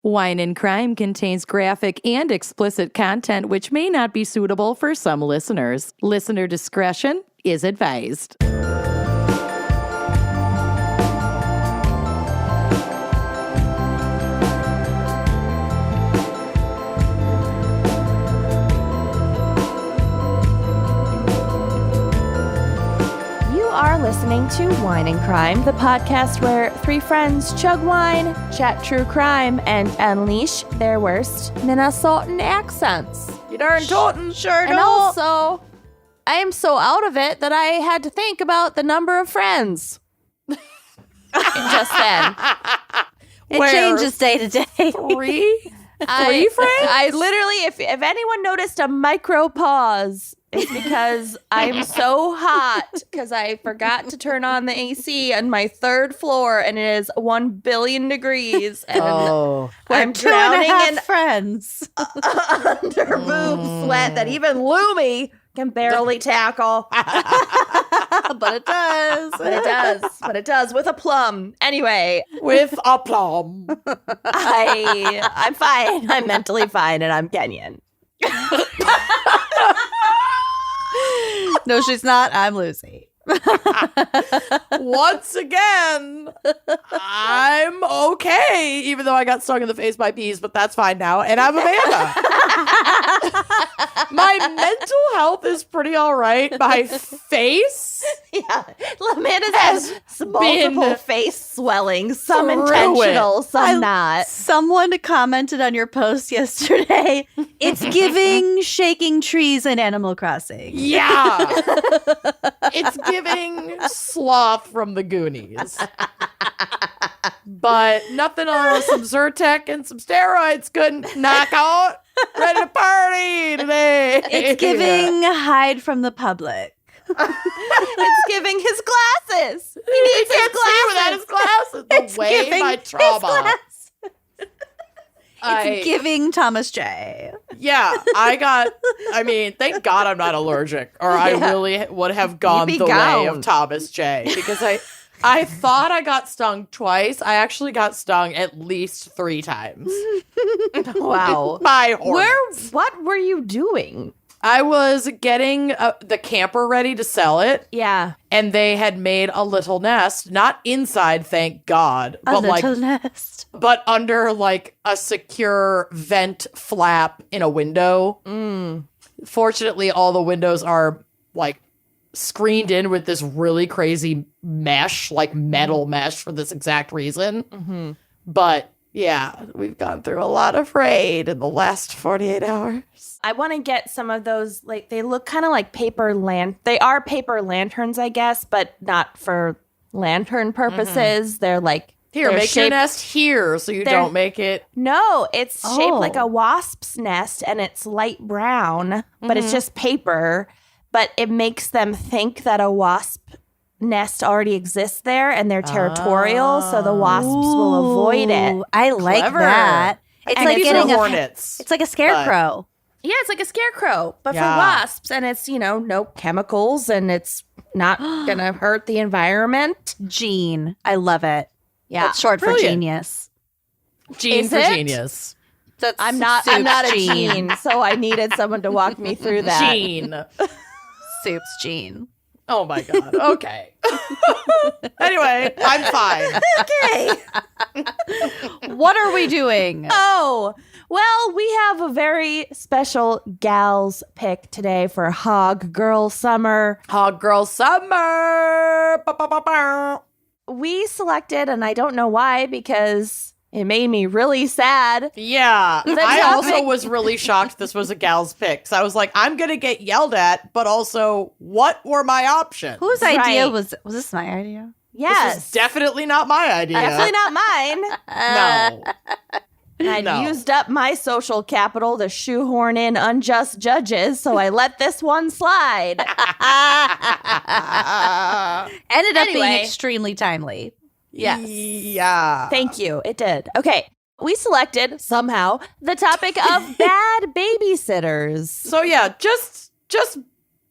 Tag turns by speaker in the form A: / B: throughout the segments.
A: Wine and Crime contains graphic and explicit content which may not be suitable for some listeners. Listener discretion is advised.
B: Are listening to Wine and Crime, the podcast where three friends chug wine, chat true crime, and unleash their worst Minnesotan accents.
A: You darn tootin'.
B: Sure and also, I am so out of it that I had to think about the number of friends. Just then.
C: It changes day to day.
A: Three friends?
B: I literally, if anyone noticed a micro pause, it's because I'm so hot because I forgot to turn on the AC on my third floor and it is 1 billion degrees. And I'm drowning in
C: friends
B: under boob sweat that even Lumi can barely tackle.
C: But it does.
B: But it does with a plum. Anyway.
A: With a plum.
B: I'm fine. I'm mentally fine and I'm Kenyan.
C: No, she's not. I'm Lucy.
A: Once again, I'm okay, even though I got stung in the face by bees, but that's fine now. And I'm Amanda. My mental health is pretty all right. My face,
B: Amanda has multiple face swelling, some intentional, some not.
C: Someone commented on your post yesterday. It's giving shaking trees in Animal Crossing.
A: Yeah. It's giving Sloth from the Goonies. But nothing on some Zyrtec and some steroids couldn't knock out. Ready to party today.
C: It's giving hide from the public.
B: It's giving his glasses. He needs
A: his glasses. Without his glasses.
C: It's
A: way
C: giving
A: my trauma.
C: It's giving Thomas J.
A: Yeah, thank God I'm not allergic, or I really would have gone the way of Thomas J. Because I thought I got stung twice. I actually got stung at least 3 times.
B: Wow.
A: By hornets.
B: What were you doing?
A: I was getting the camper ready to sell it.
B: Yeah.
A: And they had made a little nest, not inside, thank God, but
C: nest.
A: But under like a secure vent flap in a window. Fortunately, all the windows are like screened in with this really crazy mesh, like metal mesh for this exact reason. Mm-hmm. But yeah, we've gone through a lot of raid in the last 48 hours.
B: I want to get some of those, like, they look kind of like they are paper lanterns, I guess, but not for lantern purposes. Mm-hmm. They're like,
A: here, make your nest here so you don't make it.
B: No, it's shaped like a wasp's nest and it's light brown, but it's just paper. But it makes them think that a wasp nest already exists there and they're territorial, so the wasps will avoid it.
C: I like that. It's like getting
A: hornets.
C: It's like a scarecrow.
B: Yeah, it's like a scarecrow, but for wasps, and it's, no chemicals, and it's not gonna hurt the environment.
C: Gene. I love it.
B: Yeah.
C: It's short for genius.
A: Gene for genius.
B: I'm not a gene, so I needed someone to walk me through that.
A: Gene.
C: Soup's Gene.
A: Oh my God. Okay. Anyway, I'm fine.
C: Okay. What are we doing?
B: Oh, well, we have a very special gals pick today for Hog Girl Summer.
A: Hog Girl Summer. Ba-ba-ba-ba.
B: We selected, and I don't know why, because it made me really sad.
A: Yeah. I also was really shocked this was a gal's pick. So I was like, I'm going to get yelled at, but also, what were my options?
C: Whose idea was this my idea?
B: Yes.
A: This is definitely not my idea.
B: Definitely not mine.
A: No.
B: I'd used up my social capital to shoehorn in unjust judges, so I let this one slide.
C: Ended up being extremely timely.
B: Yes.
A: Yeah.
B: Thank you. It did. Okay. We selected, somehow, the topic of bad babysitters.
A: So yeah, just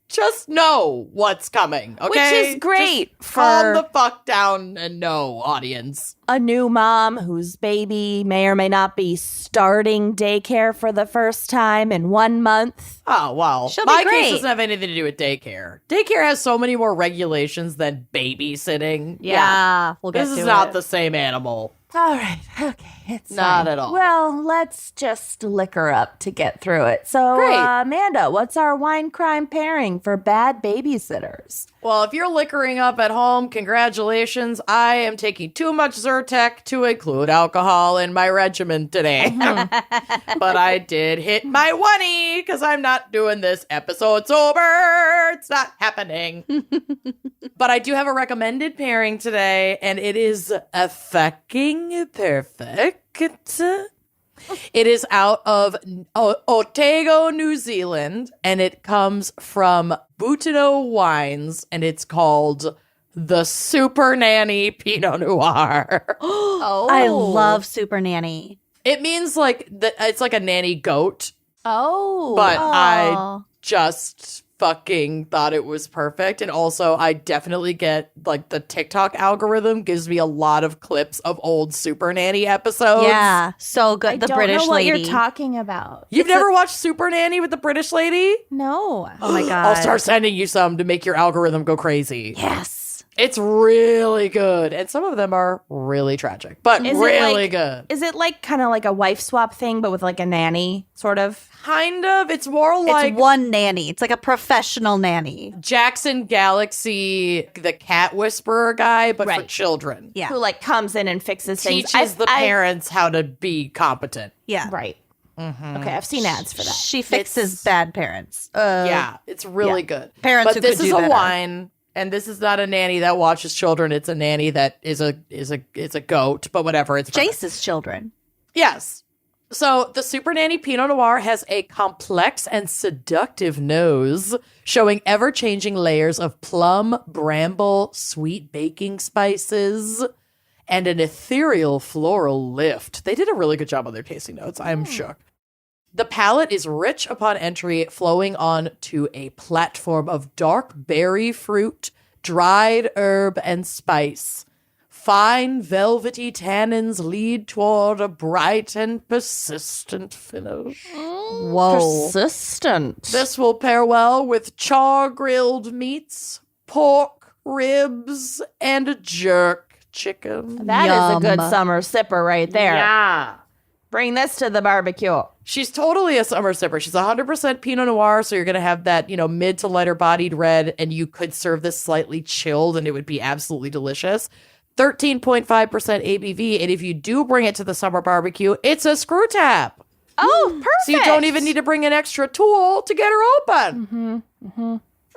A: just know what's coming, okay?
B: Which is great
A: Just
B: for
A: calm the fuck down and know, audience.
B: a new mom whose baby may or may not be starting daycare for the first time in 1 month.
A: Oh, well,
C: She'll be
A: my
C: great.
A: case doesn't have anything to do with daycare. Daycare has so many more regulations than babysitting.
C: Yeah, we'll get
A: This
C: to
A: is not
C: it.
A: the same animal.
B: All right. Okay. It's
A: Not
B: fine.
A: at all.
B: Well, let's just liquor up to get through it. So,
A: Great.
B: Amanda, what's our wine crime pairing for Bad Babysitters?
A: Well, if you're liquoring up at home, congratulations. I am taking too much Zyrtec to include alcohol in my regimen today. But I did hit my 1E because I'm not doing this episode sober. It's not happening. But I do have a recommended pairing today, and it is a fucking perfect. It is out of Otago, New Zealand, and it comes from Boutonneau Wines, and it's called the Super Nanny Pinot Noir.
B: Oh.
C: I love Super Nanny.
A: It means it's like a nanny goat,
B: Oh.
A: but I
C: Oh.
A: just fucking thought it was perfect. And also, I definitely get like the TikTok algorithm gives me a lot of clips of old Super Nanny episodes.
C: Yeah, so good.
B: I
C: the
B: don't
C: British
B: know what
C: lady.
B: you're talking about.
A: You've never watched Super Nanny with the British lady?
B: No.
C: Oh my god.
A: I'll start sending you some to make your algorithm go crazy.
C: Yes.
A: It's really good. And some of them are really tragic, but
B: Is it
A: really
B: like-
A: good.
B: Is it like kind of like a wife swap thing, but with like a nanny, sort of?
A: Kind of. It's more like
C: It's one nanny. It's like a professional nanny.
A: Jackson Galaxy, the cat whisperer guy, but for
B: Right.
A: children.
C: Yeah.
B: Who like comes in and fixes things.
A: Teaches the parents how to be competent.
C: Yeah.
B: Right. Okay, I've seen ads for that.
C: She fixes
A: It's-
C: bad parents.
A: Yeah, it's really good.
C: Parents who
A: But this
C: could
A: is
C: do
A: a
C: better.
A: wine, and this is not a nanny that watches children. It's a nanny that is a goat, but whatever. It's perfect.
C: Jace's children.
A: Yes. So the Super Nanny Pinot Noir has a complex and seductive nose, showing ever-changing layers of plum, bramble, sweet baking spices, and an ethereal floral lift. They did a really good job on their tasting notes. I'm shook. The palate is rich upon entry, flowing on to a platform of dark berry fruit, dried herb, and spice. Fine velvety tannins lead toward a bright and persistent finish.
C: Whoa.
B: Persistent.
A: This will pair well with char-grilled meats, pork, ribs, and a jerk chicken.
B: That is a
C: Yum.
B: good summer sipper right there.
A: Yeah.
B: Bring this to the barbecue.
A: She's totally a summer sipper. She's 100% Pinot Noir, so you're going to have that, mid to lighter bodied red, and you could serve this slightly chilled, and it would be absolutely delicious. 13.5% ABV, and if you do bring it to the summer barbecue, it's a screw tap.
B: Oh, perfect.
A: So you don't even need to bring an extra tool to get her open.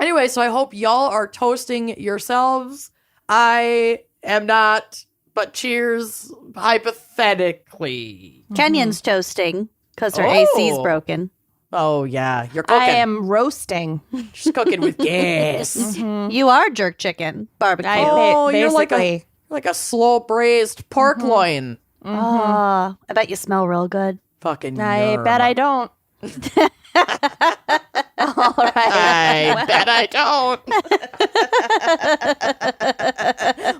A: Anyway, so I hope y'all are toasting yourselves. I am not, but cheers hypothetically.
C: Kenyon's toasting because her
A: Oh.
C: AC's broken.
A: Oh, yeah. You're cooking.
B: I am roasting.
A: She's cooking with gas.
C: You are jerk chicken barbecue.
A: Oh, you're
B: basically.
A: like a slow braised pork loin.
C: Oh, I bet you smell real good.
A: Fucking
B: I bet I don't. All right.
A: I bet I don't.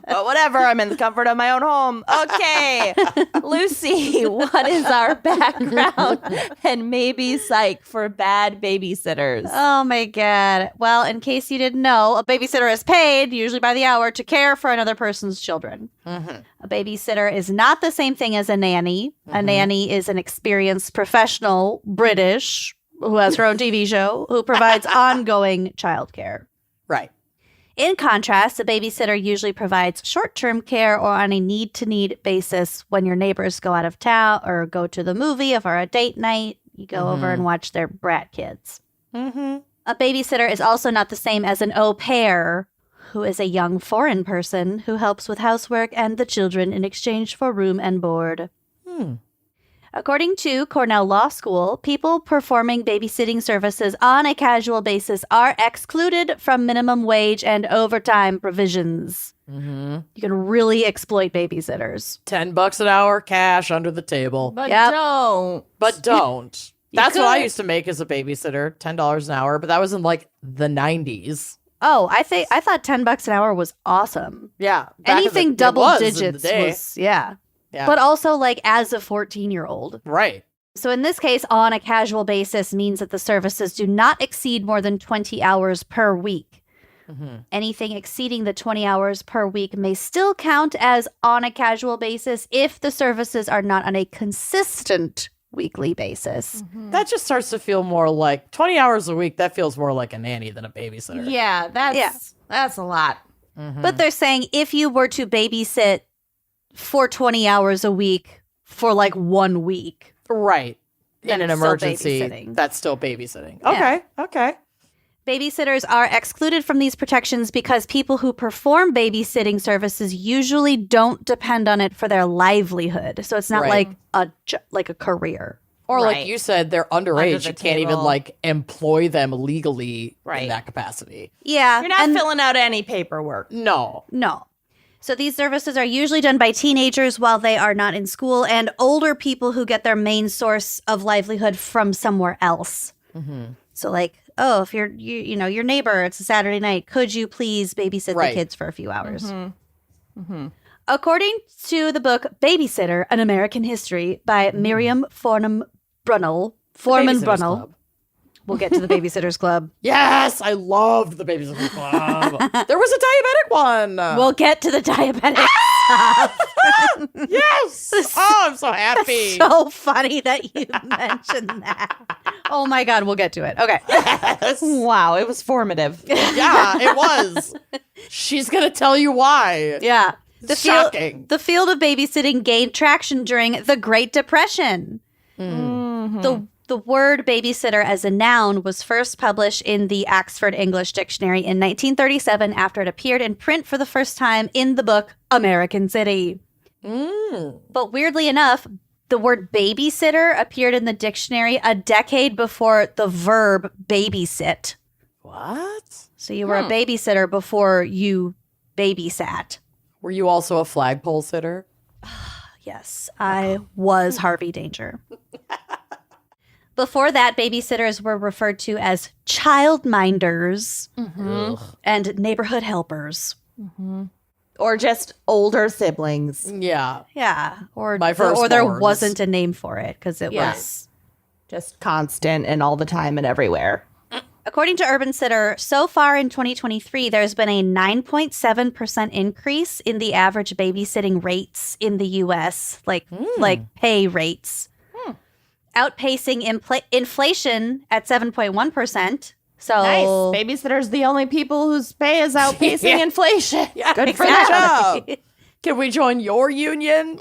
B: But whatever, I'm in the comfort of my own home. Okay. Lucy, what is our background and maybe psych for Bad Babysitters?
C: Oh my God. Well, in case you didn't know, a babysitter is paid, usually by the hour, to care for another person's children. A babysitter is not the same thing as a nanny. A nanny is an experienced professional British who has her own TV show who provides ongoing childcare.
A: Right.
C: In contrast, a babysitter usually provides short-term care or on a need-to-need basis when your neighbors go out of town or go to the movie or for a date night. You go over and watch their brat kids.
A: Mm-hmm.
C: A babysitter is also not the same as an au pair, who is a young foreign person who helps with housework and the children in exchange for room and board. According to Cornell Law School, people performing babysitting services on a casual basis are excluded from minimum wage and overtime provisions. You can really exploit babysitters.
A: $10 an hour, cash under the table.
B: But
C: Yep.
B: don't.
A: But don't. That's what I used to make as a babysitter, $10 an hour, but that was in like the 90s.
C: Oh, I thought $10 an hour was awesome.
A: Yeah.
C: Anything double digits was, yeah. But also like as a 14-year-old.
A: Right.
C: So in this case, on a casual basis means that the services do not exceed more than 20 hours per week. Mm-hmm. Anything exceeding the 20 hours per week may still count as on a casual basis if the services are not on a consistent weekly basis.
A: Mm-hmm. That just starts to feel more like 20 hours a week. That feels more like a nanny than a babysitter.
B: Yeah, that's a lot.
A: Mm-hmm.
C: But they're saying if you were to babysit for 20 hours a week for like 1 week.
A: Right. In an
C: it's still
A: emergency,
C: babysitting.
A: that's still babysitting.
C: Yeah.
A: Okay.
C: Babysitters are excluded from these protections because people who perform babysitting services usually don't depend on it for their livelihood. So it's not
A: Right.
C: like a career.
A: Or
B: Right.
A: like you said, they're underage.
B: the
A: You can't even
B: table.
A: like employ them legally in
B: Right.
A: that capacity.
C: Yeah.
B: You're not
C: and
B: filling out any paperwork.
A: No.
C: No. So these services are usually done by teenagers while they are not in school and older people who get their main source of livelihood from somewhere else.
A: Mm-hmm.
C: So like, oh, if you're your neighbor, it's a Saturday night, could you please babysit
A: Right.
C: the kids for a few hours?
B: Mm-hmm. Mm-hmm.
C: According to the book Babysitter, An American History by Miriam Foreman Brunel.
A: Babysitters Club.
C: We'll get to the Babysitters Club.
A: Yes, I loved the Babysitters Club. There was a diabetic one.
C: We'll get to the diabetic stuff.
A: Yes. Oh, I'm so happy.
C: So funny that you mentioned that. Oh my God, we'll get to it. Okay.
A: Yes.
B: Wow, it was formative.
A: Yeah, it was. She's going to tell you why.
C: Yeah.
A: Shocking.
C: The field of babysitting gained traction during the Great Depression.
B: Mm-hmm.
C: The word babysitter as a noun was first published in the Oxford English Dictionary in 1937 after it appeared in print for the first time in the book American City. But weirdly enough, the word babysitter appeared in the dictionary a decade before the verb babysit.
A: What?
C: So you were a babysitter before you babysat.
A: Were you also a flagpole sitter?
C: Yes, I was Harvey Danger. Before that, babysitters were referred to as childminders and neighborhood helpers.
B: Or just older siblings.
A: Yeah.
C: Yeah, or
A: My
C: or there
A: firstborns.
C: wasn't a name for it because it was.
B: Just constant and all the time and everywhere.
C: According to Urban Sitter, so far in 2023, there's been a 9.7% increase in the average babysitting rates in the U.S., like pay rates, outpacing inflation at 7.1%. So
B: Nice. Babysitters the only people whose pay is outpacing
A: Yeah.
B: inflation.
A: Yeah,
B: Good for
A: exactly.
B: them.
A: Can we join your union?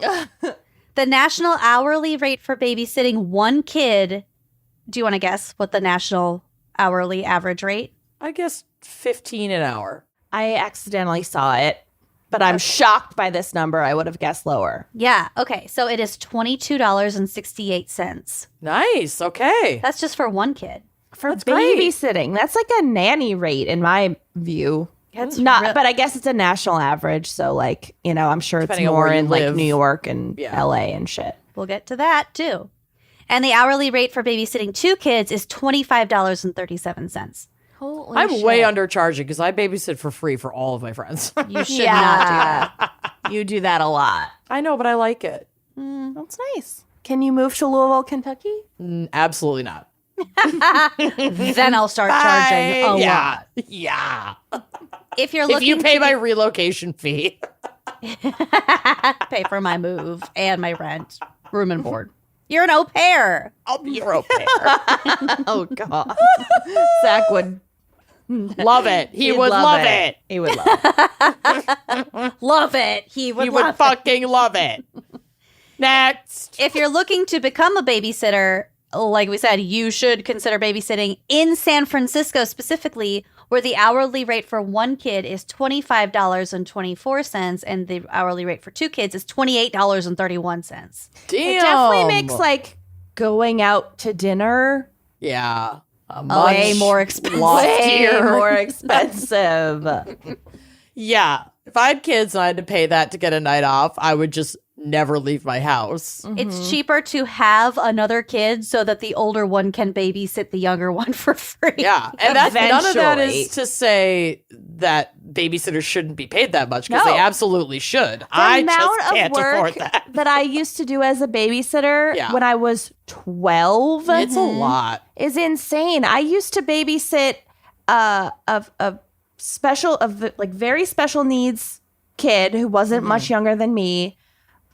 C: the national hourly rate for babysitting one kid. Do you want to guess what the national hourly average rate?
A: I guess 15 an hour.
B: I accidentally saw it, but I'm shocked by this number. I would have guessed lower.
C: Yeah. Okay. So it is $22.68.
A: Nice. Okay.
C: That's just for one kid.
B: For
A: That's great.
B: babysitting, that's like a nanny rate in my view.
C: That's
B: Not,
C: real-
B: but I guess it's a national average. So, like, I'm sure
A: Depending
B: it's
A: on
B: more
A: where you
B: in like
A: live.
B: New York and
A: Yeah.
B: LA and shit.
C: We'll get to that too. And the hourly rate for babysitting two kids is $25.37.
B: Holy
A: I'm way undercharging because I babysit for free for all of my friends.
C: You should not do that.
B: You do that a lot.
A: I know, but I like it.
B: That's nice. Can you move to Louisville, Kentucky?
A: Absolutely not.
C: Then I'll start charging a
A: yeah.
C: lot.
A: Yeah.
C: If you're
A: If
C: looking
A: you pay
C: to
A: my relocation fee.
C: pay for my move and my rent, room and board. You're an au pair.
A: I'll be your au pair.
B: Oh, God. Zach would
A: Love it. He
B: he'd
A: would love it.
B: He would love it.
C: Love it. He would
A: He would
C: love it.
A: fucking love it. Next.
C: If you're looking to become a babysitter, like we said, you should consider babysitting in San Francisco specifically, where the hourly rate for one kid is $25.24 and the hourly rate for two kids is $28.31.
A: Damn.
B: It definitely makes like going out to dinner
A: Yeah.
C: Way more expensive.
B: way more expensive.
A: Yeah. If I had kids and I had to pay that to get a night off, I would just never leave my house.
C: It's cheaper to have another kid so that the older one can babysit the younger one for free.
A: Yeah, and that's none of that
B: Eventually.
A: is to say that babysitters shouldn't be paid that much, because they absolutely should. I just can't afford that.
B: that I used to do as a babysitter
A: Yeah.
B: when I was 12
A: It's a lot.
B: is insane. I used to babysit very special needs kid who wasn't much younger than me,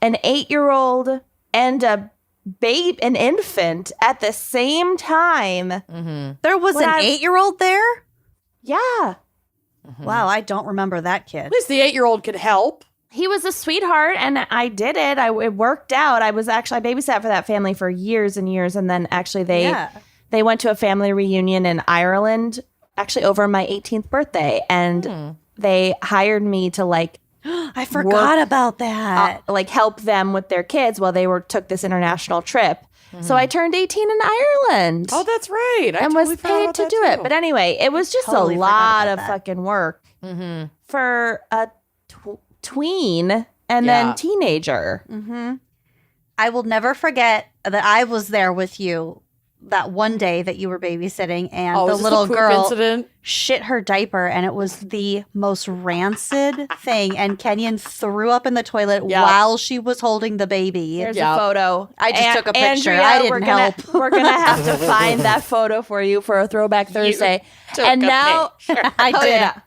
B: an 8-year-old and an infant at the same time.
C: There was an 8-year-old there?
B: Yeah.
C: Wow, I don't remember that kid.
A: At least the 8-year-old could help.
B: He was a sweetheart, and I did it. It worked out. I babysat for that family for years and years, and then actually they went to a family reunion in Ireland, actually over my 18th birthday, and they hired me to
C: I forgot about that.
B: help them with their kids while they took this international trip. So I turned 18 in Ireland.
A: Oh, that's right.
B: and was paid to do it. But anyway, it was just
C: Totally
B: a
C: forgot
B: lot
C: about
B: of
C: that.
B: fucking work for a tween and then teenager.
C: I will never forget that I was there with you that one day that you were babysitting, and the
A: is this
C: little
A: poop
C: girl
A: incident?
C: shit her diaper, and it was the most rancid thing. And Kenyon threw up in the toilet while she was holding the baby.
B: There's a photo.
C: I just took a picture.
B: Andrea,
C: I didn't help.
B: We're gonna have to find that photo for you for a Throwback Thursday.
A: took
B: And
A: a
B: now
A: picture.
C: I
B: Oh,
C: did.
B: yeah.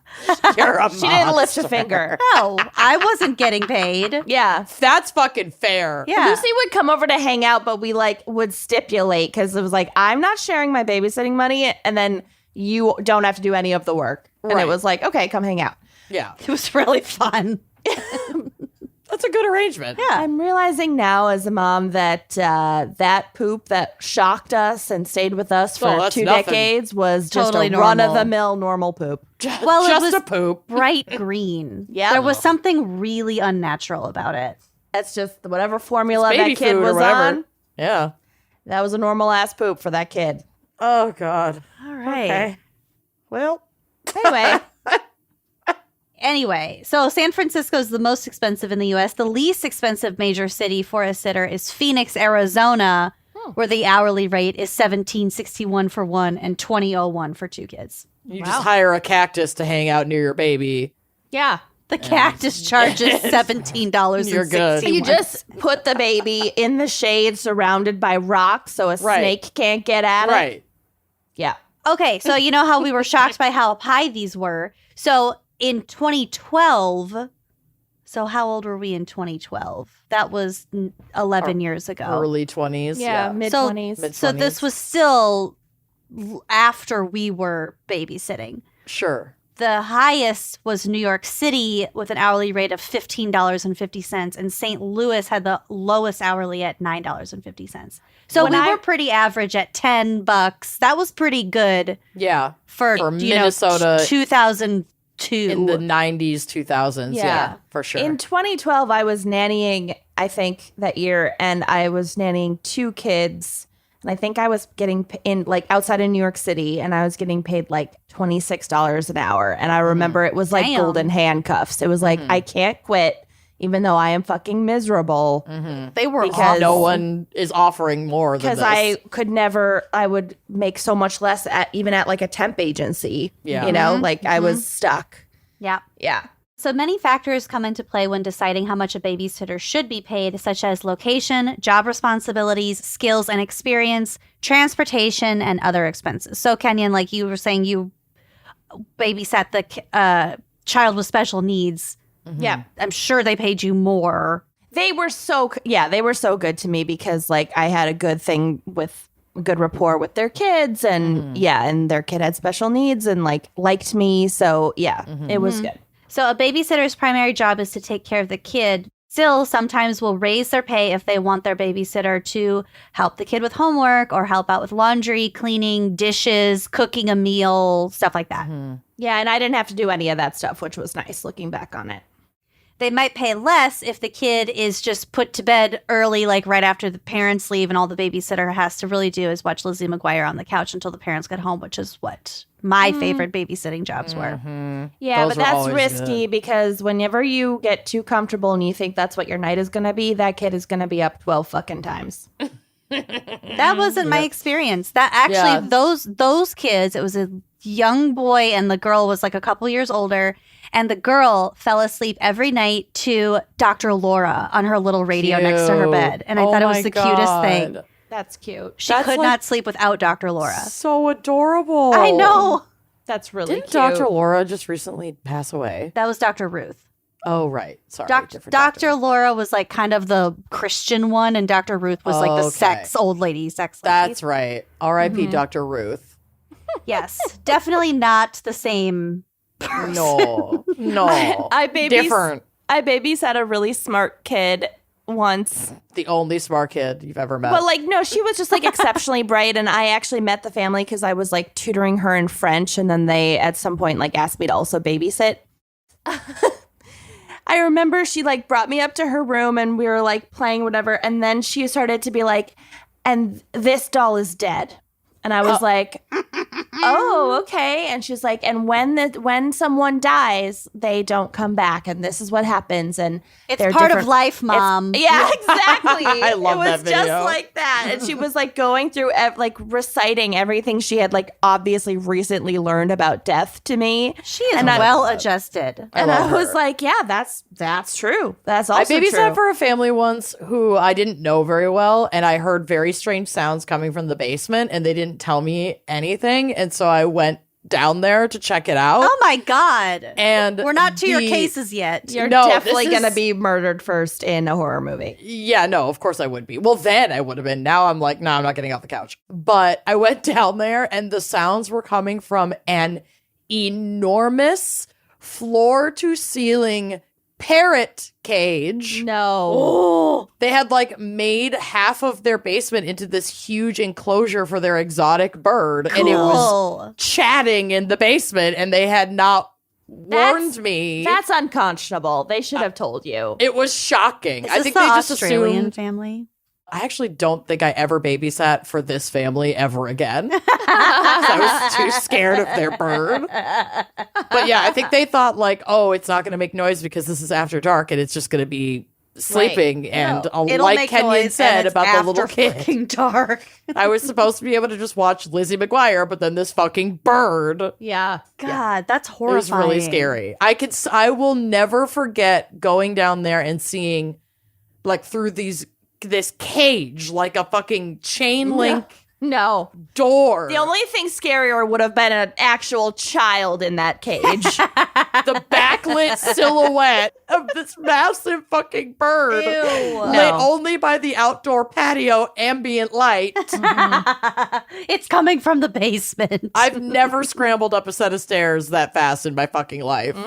A: You're a
B: She didn't lift a
A: monster.
B: finger.
C: No, I wasn't getting paid.
B: Yeah.
A: That's fucking fair.
C: Yeah.
B: Lucy would come over to hang out, but we would stipulate because it was I'm not sharing my babysitting money, and then you don't have to do any of the work. And
A: Right.
B: it was okay, come hang out.
A: Yeah.
C: It was really fun.
A: That's a good arrangement.
C: Yeah.
B: I'm realizing now as a mom that that poop that shocked us and stayed with us for
A: that's
B: 2
A: nothing.
B: decades was just
C: Totally
B: a
C: normal.
B: run-of-the-mill normal poop.
C: Well, it
A: Just
C: was
A: a poop.
C: bright green.
B: Yeah.
C: There was something really unnatural about it.
B: That's just whatever formula
A: It's baby
B: that kid
A: food or
B: was
A: whatever.
B: on.
A: Yeah.
B: That was a normal-ass poop for that kid.
A: Oh, God.
C: All right.
A: Okay. Well,
B: Anyway,
C: Anyway, so San Francisco is the most expensive in the U.S. The least expensive major city for a sitter is Phoenix, Arizona, where the hourly rate is $17.61 for one and $20.01 for 2 kids.
A: you just hire a cactus to hang out near your baby.
B: yeah.
C: The cactus charges $17.61.
A: You're good.
B: You just put the baby in the shade surrounded by rocks so a snake can't get at it.
A: Right.
B: Yeah.
C: Okay, so you know how we were shocked by how high these were. So in 2012, so how old were we in 2012? That was 11 years ago.
A: Early 20s.
B: Yeah, mid-20s.
A: Mid-20s.
C: So this was still after we were babysitting.
A: Sure.
C: The highest was New York City with an hourly rate of $15.50, and St. Louis had the lowest hourly at $9.50. So
B: When
C: we
B: I-
C: were pretty average at $10. That was pretty good
A: Yeah.
C: for
A: Minnesota
C: 2002.
A: in the 90s, 2000s. Yeah, for sure.
B: In 2012, I was nannying, I think, that year, and I was nannying 2 kids. And I think I was getting in outside of New York City, and I was getting paid $26 an hour. And I remember it was
C: Damn.
B: golden handcuffs. It was I can't quit, even though I am fucking miserable.
C: They were
B: Because-
C: awful.
A: no one is offering more than
B: Because
A: this.
B: I could never, I would make so much less even at a temp agency.
A: Yeah.
B: You know, I was stuck.
C: Yeah.
B: Yeah.
C: So many factors come into play when deciding how much a babysitter should be paid, such as location, job responsibilities, skills and experience, transportation, and other expenses. So, Kenyon, like you were saying, you babysat the child with special needs.
B: Yeah.
C: I'm sure they paid you more.
B: They were so good to me because I had a good thing with good rapport with their kids and and their kid had special needs and liked me. So it was good.
C: So a babysitter's primary job is to take care of the kid. Still, sometimes will raise their pay if they want their babysitter to help the kid with homework or help out with laundry, cleaning, dishes, cooking a meal, stuff like that.
B: Yeah, and I didn't have to do any of that stuff, which was nice looking back on it.
C: They might pay less if the kid is just put to bed early, like right after the parents leave, and all the babysitter has to really do is watch Lizzie McGuire on the couch until the parents get home, which is what my favorite babysitting jobs were.
B: Yeah,
A: Those
B: but
A: were
B: that's
A: always
B: risky
A: good.
B: because whenever you get too comfortable and you think that's what your night is going to be, that kid is going to be up 12 fucking times.
C: That wasn't my experience. That actually, those kids, it was a young boy and the girl was like a couple years older. And the girl fell asleep every night to Dr. Laura on her little radio next to her bed. And I thought it was the cutest thing.
B: That's cute.
C: She could not sleep without Dr. Laura.
A: So adorable.
C: I know.
B: That's really
A: Didn't
B: cute.
A: Dr. Laura just recently pass away?
C: That was Dr. Ruth.
A: Oh, right. Sorry. different
C: Dr. Laura was like kind of the Christian one, and Dr. Ruth was like the
A: Okay.
C: old lady, sex lady.
A: That's right. R.I.P. Dr. Ruth.
C: Yes. Definitely not the same person.
A: No. Different.
B: I babysat a really smart kid once.
A: The only smart kid you've ever met.
B: But like, no, she was just like exceptionally bright. And I actually met the family because I was like tutoring her in French. And then they at some point like asked me to also babysit. I remember she like brought me up to her room and we were like playing whatever. And then she started to be like, and this doll is dead. And I was like, oh, okay. And she's like, and when someone dies, they don't come back. And this is what happens. And
C: It's
B: they're
C: part of
B: different.
C: life, Mom.
B: Yeah, exactly.
A: I love
B: it was
A: that video.
B: just like that. And she was like going through, like reciting everything she had like obviously recently learned about death to me.
C: She is
B: And
C: well adjusted.
A: I
B: And
A: love
B: I was
A: her.
B: like, yeah, that's true. That's
A: I
B: also
A: babysat
B: true.
A: for a family once who I didn't know very well, and I heard very strange sounds coming from the basement, and they didn't tell me anything, and so I went down there to check it out.
C: Oh my God.
A: And
C: We're not to your
A: the-
C: cases yet.
B: You're
A: No,
B: definitely
A: this is-
B: going to be murdered first in a horror movie.
A: Yeah, no, of course I would be. Well, then I would have been. Now I'm like, no, I'm not getting off the couch. But I went down there, and the sounds were coming from an enormous floor-to-ceiling parrot cage.
B: No.
C: Oh,
A: They had like made half of their basement into this huge enclosure for their exotic bird, and it was
C: cool.
A: chatting in the basement, and they had not warned me.
B: That's unconscionable. They should have told you.
A: It was shocking.
C: Is
A: I
C: this
A: think
C: the
A: they just
C: Australian
A: assumed.
C: family?
A: I actually don't think I ever babysat for this family ever again. 'Cause I was too scared of their bird. But yeah, I think they thought like, oh, it's not going to make noise because this is after dark and it's just going to be sleeping. And
C: It'll
A: like
C: make
A: Kenyon
C: noise
A: said
C: and it's
A: about the little
C: after
A: kid,
C: fucking dark.
A: I was supposed to be able to just watch Lizzie McGuire, but then this fucking bird.
B: Yeah.
C: God, that's
A: It
C: horrifying.
A: was really scary. I will never forget going down there and seeing like through this cage, like a fucking chain link
B: No.
A: door.
B: The only thing scarier would have been an actual child in that cage.
A: The backlit silhouette of this massive fucking bird.
C: Ew.
A: Lit
B: No.
A: only by the outdoor patio ambient light.
C: It's coming from the basement.
A: I've never scrambled up a set of stairs that fast in my fucking life.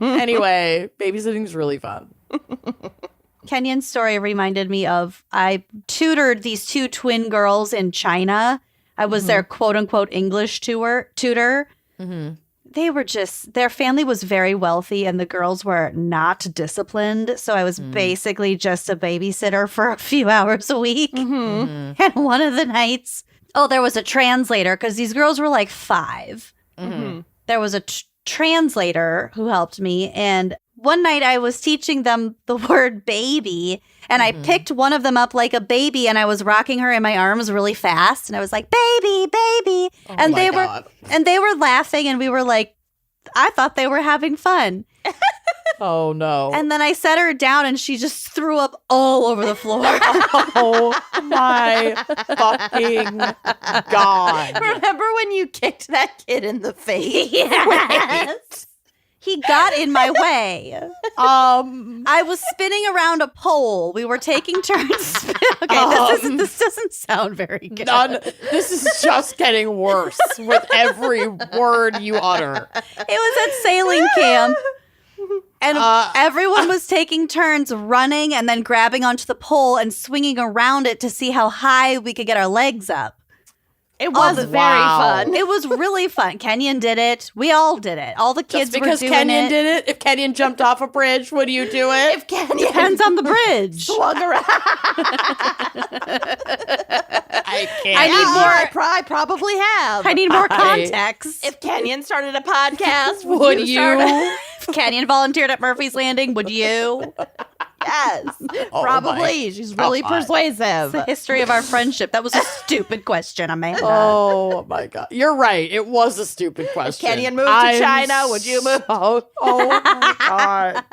A: Anyway, babysitting's really fun.
C: Kenyon's story reminded me of I tutored these two twin girls in China. I was their quote unquote English tutor. They were their family was very wealthy and the girls were not disciplined. So I was basically just a babysitter for a few hours a week. And one of the nights, there was a translator because these girls were like 5. There was a translator who helped me. And one night I was teaching them the word baby and I picked one of them up like a baby and I was rocking her in my arms really fast and I was like, baby, baby. And they were laughing and we were like, I thought they were having fun.
A: Oh no.
C: And then I set her down and she just threw up all over the floor.
A: Oh my fucking God.
B: Remember when you kicked that kid in the face?
C: Yes. He got in my way. I was spinning around a pole. We were taking turns. Okay, this doesn't sound very good.
A: This is just getting worse with every word you utter.
C: It was at sailing camp. And everyone was taking turns running and then grabbing onto the pole and swinging around it to see how high we could get our legs up.
B: It was very fun.
C: It was really fun. Kenyon did it. We all did it. All the kids
A: Just because
C: were doing
A: Kenyon
C: it.
A: did it? If Kenyon jumped off a bridge, would you do it?
B: If Kenyon
C: Depends on the bridge.
B: swung around.
A: I can't.
C: I need more.
B: I probably have.
C: I need more context.
B: If Kenyon started a podcast,
A: Would
B: you?
A: you?
C: If Kenyon volunteered at Murphy's Landing, would you?
B: Yes,
A: Oh
B: probably. She's really
A: God.
B: persuasive.
C: The history of our friendship. That was a stupid question, Amanda.
A: Oh my God. You're right. It was a stupid question.
B: Kenyon moved to China, would you move?
A: Oh my God.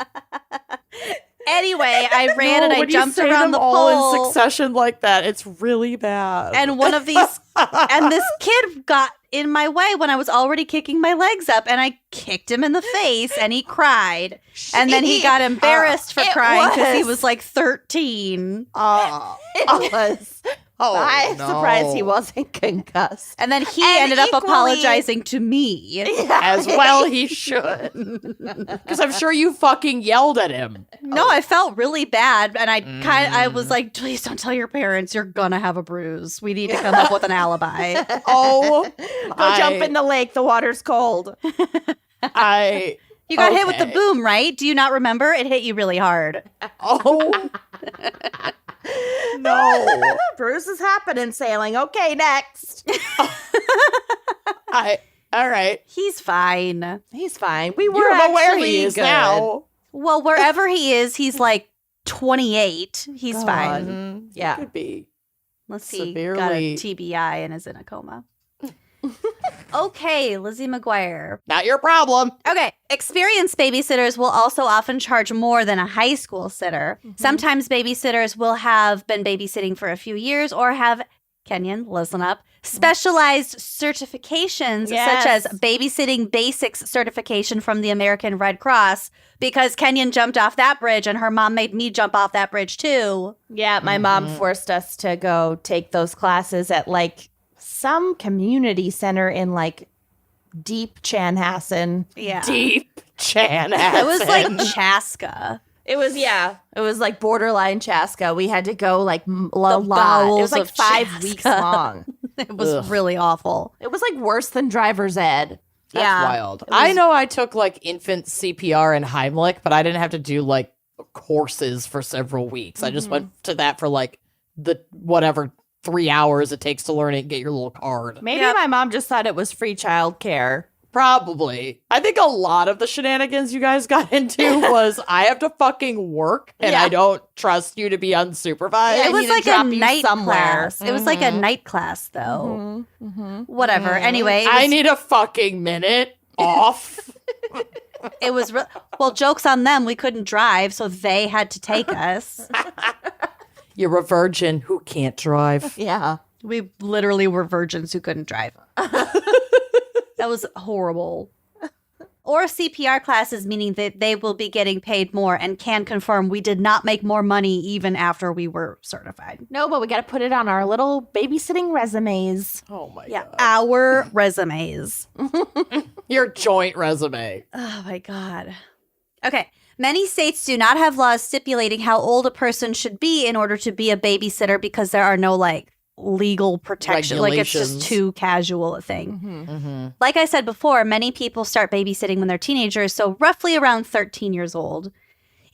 C: Anyway, I ran and I
A: when
C: jumped
A: you say
C: around
A: them
C: the
A: all in
C: pole.
A: succession like that. It's really bad.
C: And one of these, and this kid got in my way when I was already kicking my legs up, and I kicked him in the face, and he cried. And then he got embarrassed for
B: It
C: crying because he
B: was.
C: was like 13.
B: It was.
A: Oh,
B: I'm
A: no.
B: surprised he wasn't concussed.
C: And then he
B: And
C: ended up
B: equally-
C: apologizing to me.
A: As well he should. Because I'm sure you fucking yelled at him.
C: No, I felt really bad, and I was like, "Please don't tell your parents. You're gonna have a bruise. We need to come up with an alibi."
A: Oh,
B: Go jump in the lake. The water's cold.
C: You got hit with the
A: Okay.
C: boom, right? Do you not remember? It hit you really hard.
A: Oh. No.
B: Bruce is happening sailing. Okay, next.
A: All right.
C: He's fine.
B: He's fine. We
A: You
B: were
A: don't know where
B: actually
A: he is
B: good.
A: now.
C: Well, wherever he is, he's like 28. He's
B: God.
C: fine.
A: Mhm.
B: Yeah.
A: Could be.
C: Let's see. Got a
A: Severely-
C: TBI and is in a coma. Okay, Lizzie McGuire.
A: Not your problem.
C: Okay, experienced babysitters will also often charge more than a high school sitter. Sometimes babysitters will have been babysitting for a few years or have, Kenyon, listen up, specialized certifications
B: Yes.
C: such as babysitting basics certification from the American Red Cross, because Kenyon jumped off that bridge and her mom made me jump off that bridge too.
B: Yeah, my mom forced us to go take those classes at like some community center in like deep Chanhassen.
C: Yeah.
A: Deep Chan.
C: It was like Chaska.
B: It was like borderline Chaska. We had to go like a lot. It
C: bowels
B: was like
C: of
B: 5
C: Chaska.
B: weeks long.
C: It was
A: Ugh.
C: really awful.
B: It was like worse than driver's ed.
A: That's
C: Yeah.
A: wild. I know I took like infant CPR and Heimlich, but I didn't have to do like courses for several weeks. I just went to that for like the whatever 3 hours it takes to learn it and get your little card.
B: Maybe
C: Yep.
B: my mom just thought it was free childcare.
A: Probably. I think a lot of the shenanigans you guys got into was I have to fucking work and
B: Yeah.
A: I don't trust you to be unsupervised.
B: Yeah, I
C: It was
B: need to
C: like a
B: drop you
C: night
B: somewhere.
C: class. It was like a night class, though. Whatever. Anyway,
A: I need a fucking minute off.
C: it was well. Jokes on them. We couldn't drive, so they had to take us.
A: You're a virgin who can't drive.
B: Yeah.
C: We literally were virgins who couldn't drive. That was horrible. Or CPR classes, meaning that they will be getting paid more and can confirm we did not make more money even after we were certified.
B: No, but we got to put it on our little babysitting resumes.
A: Oh my
C: Yeah,
A: god.
C: our resumes.
A: Your joint resume.
C: Oh my God. Okay. Many states do not have laws stipulating how old a person should be in order to be a babysitter because there are no like legal protection. Like it's just
A: Regulations.
C: too casual a thing.
A: Mm-hmm.
C: Like I said before, many people start babysitting when they're teenagers, so roughly around 13 years old.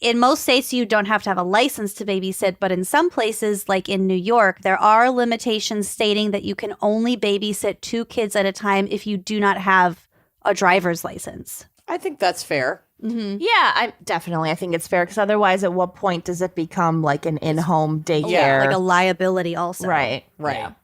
C: In most states, you don't have to have a license to babysit, but in some places, like in New York, there are limitations stating that you can only babysit 2 kids at a time if you do not have a driver's license.
A: I think that's fair.
C: Mm-hmm.
B: Yeah, I think it's fair because otherwise, at what point does it become like an in-home daycare?
C: Like a liability also.
B: right.
A: Right.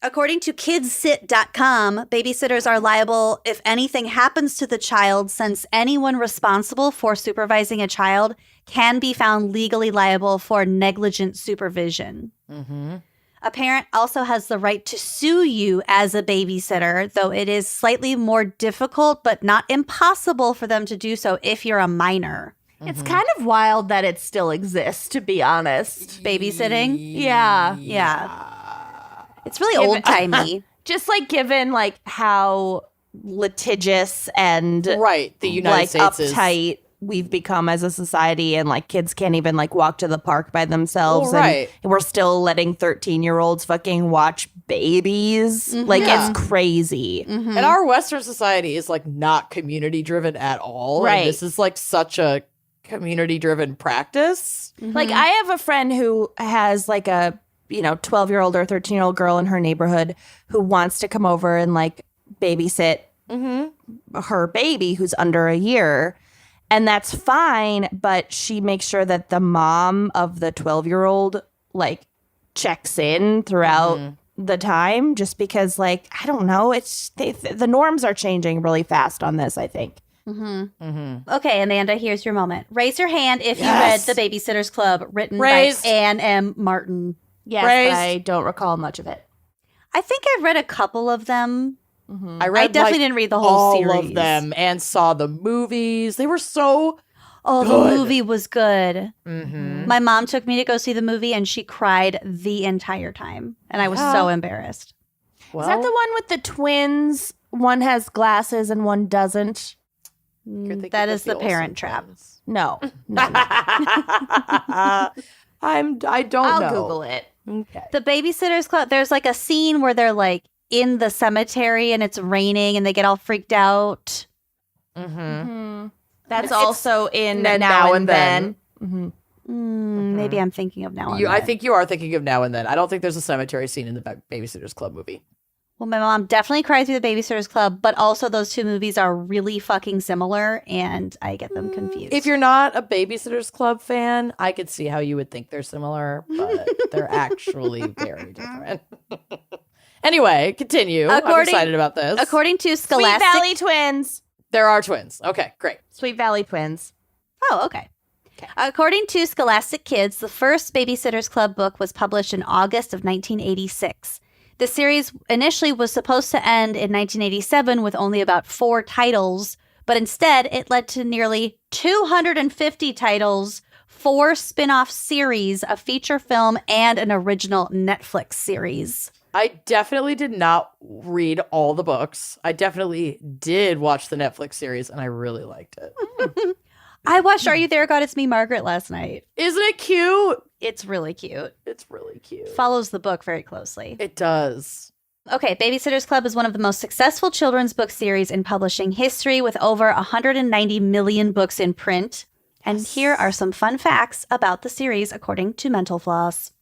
C: According to kidsit.com, babysitters are liable if anything happens to the child, since anyone responsible for supervising a child can be found legally liable for negligent supervision.
A: Mm-hmm.
C: A parent also has the right to sue you as a babysitter, though it is slightly more difficult but not impossible for them to do so if you're a minor.
B: It's kind of wild that it still exists, to be honest.
C: Babysitting?
B: Yeah.
C: Yeah. It's really old-timey.
B: Just like given like how litigious and
A: Right. The United
B: like
A: States is
B: uptight we've become as a society, and like kids can't even like walk to the park by themselves.
A: Well, right.
B: And we're still letting 13-year-olds fucking watch babies. Like,
A: Yeah.
B: it's crazy.
C: Mhm.
A: And our Western society is like not community driven at all.
B: Right.
A: And this is like such a community driven practice.
B: Like, I have a friend who has like a, 12-year-old or 13-year-old girl in her neighborhood who wants to come over and like babysit her baby who's under a year. And that's fine. But she makes sure that the mom of the 12-year-old like checks in throughout the time, just because, like, I don't know. It's the norms are changing really fast on this, I think.
C: Okay, Amanda, here's your moment. Raise your hand if
A: Yes.
C: you read The Babysitters Club, written
A: Raised.
C: by Anne M. Martin.
B: Yes,
A: Raised.
B: but I don't recall much of it.
C: I think I've read a couple of them.
A: I read
C: definitely
A: like,
C: didn't read the whole
A: all
C: series.
A: of them and saw the movies. They were so
C: Oh,
A: Good.
C: the movie was good.
A: mhm.
C: My mom took me to go see the movie, and she cried the entire time. And I was
A: Yeah.
C: so embarrassed.
A: Well,
B: Is that the one with the twins? One has glasses and one doesn't.
A: you're thinking
C: That
A: of
C: is the
A: Olsen
C: Parent Trap.
A: twins.
B: No.
A: I don't
B: I'll
A: know.
B: Google it.
A: Okay.
C: The Babysitters Club, there's like a scene where they're like in the cemetery and it's raining and they get all freaked out.
A: Mm-hmm.
B: That's
A: It's
B: also in
A: Then,
B: Now and Then.
C: Maybe I'm thinking of Now and
A: I
C: Then.
A: think you are thinking of Now and Then. I don't think there's a cemetery scene in the Babysitters Club movie.
C: Well, my mom definitely cried through the Babysitters Club, but also those two movies are really fucking similar, and I get them confused.
A: If you're not a Babysitters Club fan, I could see how you would think they're similar, but they're actually very different. Anyway, continue. I'm excited about this.
C: According to
B: Sweet
C: Scholastic...
B: Valley Twins.
A: There are twins. Okay, great.
B: Sweet Valley Twins.
C: Oh, okay. According to Scholastic Kids, the first Babysitters Club book was published in August of 1986. The series initially was supposed to end in 1987 with only about 4 titles, but instead it led to nearly 250 titles, 4 spin-off series, a feature film, and an original Netflix series.
A: I definitely did not read all the books. I definitely did watch the Netflix series, and I really liked it.
C: I watched Are You There, God? It's Me, Margaret last night.
A: Isn't it cute?
C: It's really cute.
A: It's really cute.
C: Follows the book very closely.
A: It does.
C: Okay, Babysitters Club is one of the most successful children's book series in publishing history, with over 190 million books in print. And here are some fun facts about the series according to Mental Floss.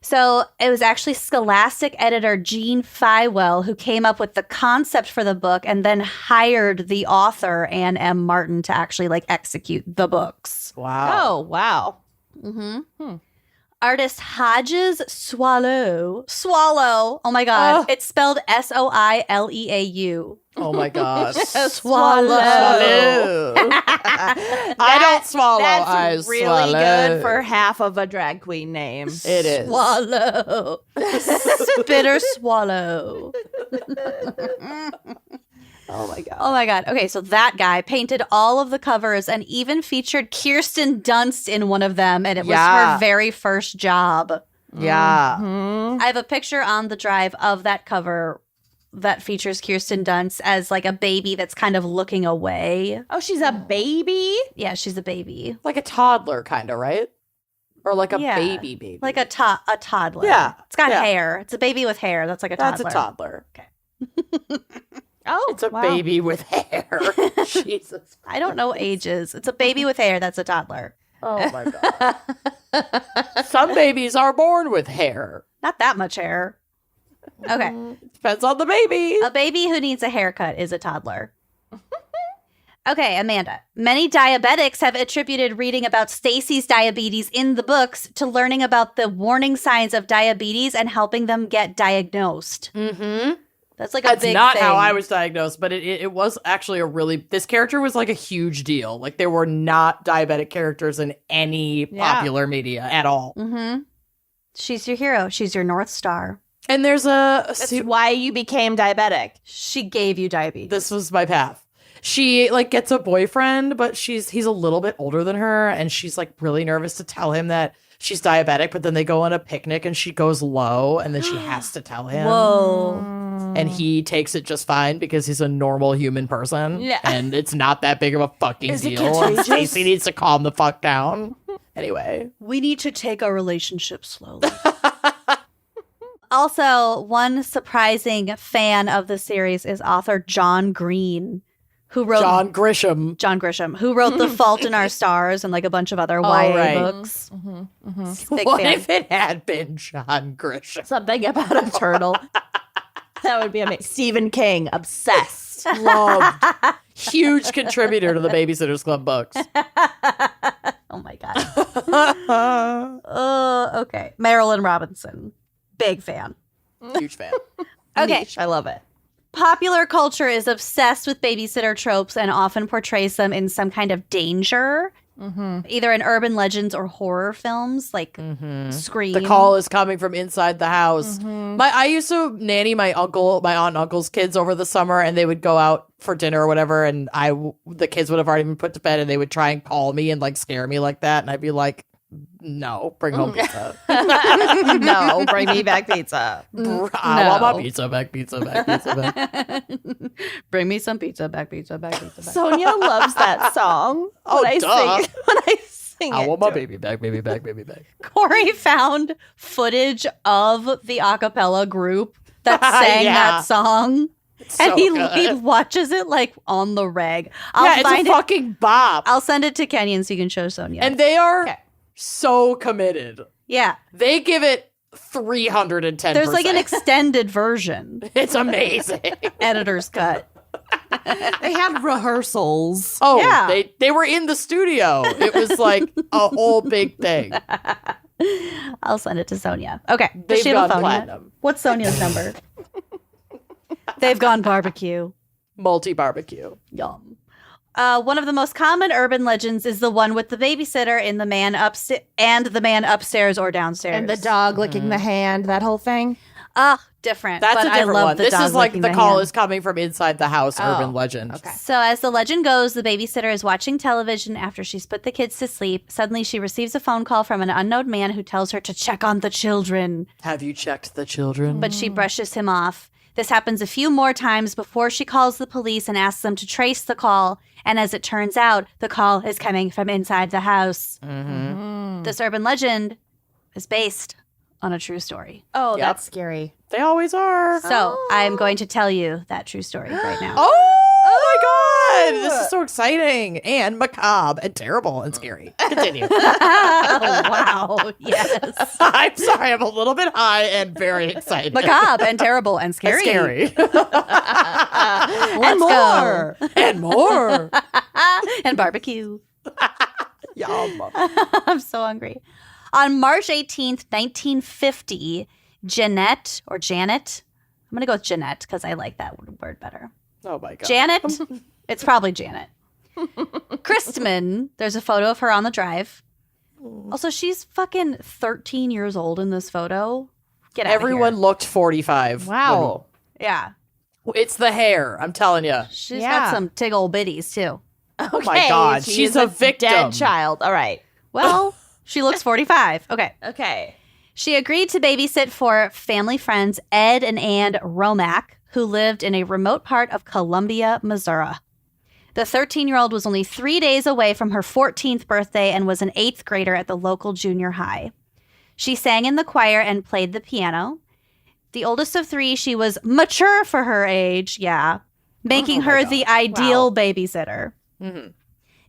C: So it was actually Scholastic editor Gene Fywell who came up with the concept for the book and then hired the author, Anne M. Martin, to actually like execute the books.
A: Wow.
B: Oh, wow.
C: Artist Hodges Swallow. Oh my God.
A: Oh.
C: It's spelled Soileau.
A: Oh my gosh.
C: Swallow.
A: I don't swallow.
B: That's
A: I
B: really
A: swallow.
B: good for half of a drag queen name.
A: It is.
C: Swallow. Spitter swallow.
A: Oh my god.
C: Oh my God. Okay, so that guy painted all of the covers and even featured Kirsten Dunst in one of them, and it was
A: Yeah.
C: her very first job.
A: Yeah.
C: I have a picture on the drive of that cover that features Kirsten Dunst as like a baby that's kind of looking away.
B: Oh, she's a baby?
C: Yeah, she's a baby.
A: Like a toddler, kind of, right? Or like a
C: Yeah.
A: baby.
C: Like a toddler.
A: Yeah,
C: It's got
A: yeah.
C: hair. It's a baby with hair. That's like a
A: That's
C: toddler.
A: a toddler.
B: Oh,
A: It's a
B: wow.
A: baby with hair. Jesus.
C: I don't know ages. It's a baby with hair. That's a toddler.
A: Oh my god. Some babies are born with hair.
C: Not that much hair. Okay.
A: Depends on the baby.
C: A baby who needs a haircut is a toddler. Okay, Amanda. Many diabetics have attributed reading about Stacy's diabetes in the books to learning about the warning signs of diabetes and helping them get diagnosed.
A: Mm-hmm.
C: That's like a
A: That's
C: big
A: not
C: thing.
A: how I was diagnosed, but it was actually this character was like a huge deal. Like there were not diabetic characters in any popular media at all.
C: Mm-hmm. She's your hero. She's your North Star.
A: And there's
B: That's why you became diabetic.
C: She gave you diabetes.
A: this was my path. She like gets a boyfriend, but he's a little bit older than her, and she's like really nervous to tell him that she's diabetic, but then they go on a picnic and she goes low, and then she has to tell him.
C: Whoa.
A: And he takes it just fine because he's a normal human person.
B: Yeah.
A: And it's not that big of a fucking
B: Is it
A: deal. And
B: contagious?
A: Stacey needs to calm the fuck down. Anyway.
C: We need to take our relationship slowly. Also, one surprising fan of the series is author John Green, who wrote
A: John Grisham,
C: who wrote The Fault in Our Stars and like a bunch of other YA books. Big
A: What
C: fan.
A: if it had been John Grisham?
B: Something about a turtle. That would be amazing. Stephen King, obsessed.
A: Loved. Huge contributor to the Babysitters Club books.
C: Oh my god. Okay. Marilyn Robinson, big fan.
A: Huge fan.
C: Okay.
B: Niche. I love it.
C: Popular culture is obsessed with babysitter tropes and often portrays them in some kind of danger, either in urban legends or horror films like Scream.
A: The call is coming from inside the house. I used to nanny my aunt and uncle's kids over the summer, and they would go out for dinner or whatever, and the kids would have already been put to bed, and they would try and call me and like scare me like that, and I'd be like, no, bring home pizza.
B: No, bring me back pizza.
A: I want my pizza back.
C: Bring me some pizza back, pizza back.
B: Sonia loves that song.
A: Oh,
B: when
A: duh.
B: I sing
A: I
B: it
A: want my
B: to her.
A: baby back.
C: Corey found footage of the a cappella group that sang
A: Yeah.
C: that song.
A: So
C: And he
A: good.
C: watches it like on the reg.
A: It's a fucking bop.
C: I'll send it to Kenyon so you can show Sonia.
A: And they are so committed.
C: yeah.
A: They give it 310%.
C: There's like an extended version,
A: It's amazing.
C: editor's cut.
B: They had rehearsals.
A: Oh,
C: Yeah.
A: they were in the studio. It was like a whole big thing.
C: I'll send it to Sonia. Okay. Does
A: They've
C: she have a
A: gone
C: phone yet?
A: platinum.
C: What's Sonia's number? They've gone barbecue.
A: Multi-barbecue.
C: Yum. One of the most common urban legends is the one with the babysitter and the man upstairs or downstairs.
B: And the dog licking the hand, that whole thing.
C: Different.
A: That's
C: but
A: a different
C: I love
A: one.
C: the
A: This
C: dog
A: is like
C: licking
A: the call
C: hand.
A: is coming from inside the house urban legend.
B: Okay.
C: So as the legend goes, the babysitter is watching television after she's put the kids to sleep. Suddenly she receives a phone call from an unknown man who tells her to check on the children,
A: Have you checked the children?
C: but she brushes him off. This happens a few more times before she calls the police and asks them to trace the call. And as it turns out, the call is coming from inside the house. This urban legend is based on a true story.
B: Oh,
A: Yep.
B: that's scary.
A: They always are.
C: So I'm going to tell you that true story right now.
A: Oh my god! This is so exciting and macabre and terrible and scary. Continue.
C: Oh, wow. Yes.
A: I'm sorry, I'm a little bit high and very excited.
C: Macabre and terrible and
A: And
C: scary.
A: scary.
C: Let's go.
A: And more.
C: And barbecue.
A: Yum.
C: I'm so hungry. On March 18th, 1950, Janet, I'm going to go with Jeanette because I like that word better.
A: Oh my god.
C: Janet, it's probably Janet. Christman, there's a photo of her on the drive. Also, she's fucking 13 years old in this photo. Get out
A: Everyone
C: of
A: looked 45.
B: Wow.
C: here. Yeah.
A: It's the hair, I'm telling you.
C: She's
B: Yeah.
C: got some tig old bitties, too.
A: Oh my god,
B: she
A: she's
B: is
A: a victim.
B: dead child. All right.
C: Well, she looks 45. Okay.
B: Okay.
C: She agreed to babysit for family friends Ed and Ann Romack, who lived in a remote part of Columbia, Missouri. The 13-year-old was only 3 days away from her 14th birthday and was an 8th grader at the local junior high. She sang in the choir and played the piano. The oldest of three, she was mature for her age, making her the ideal babysitter.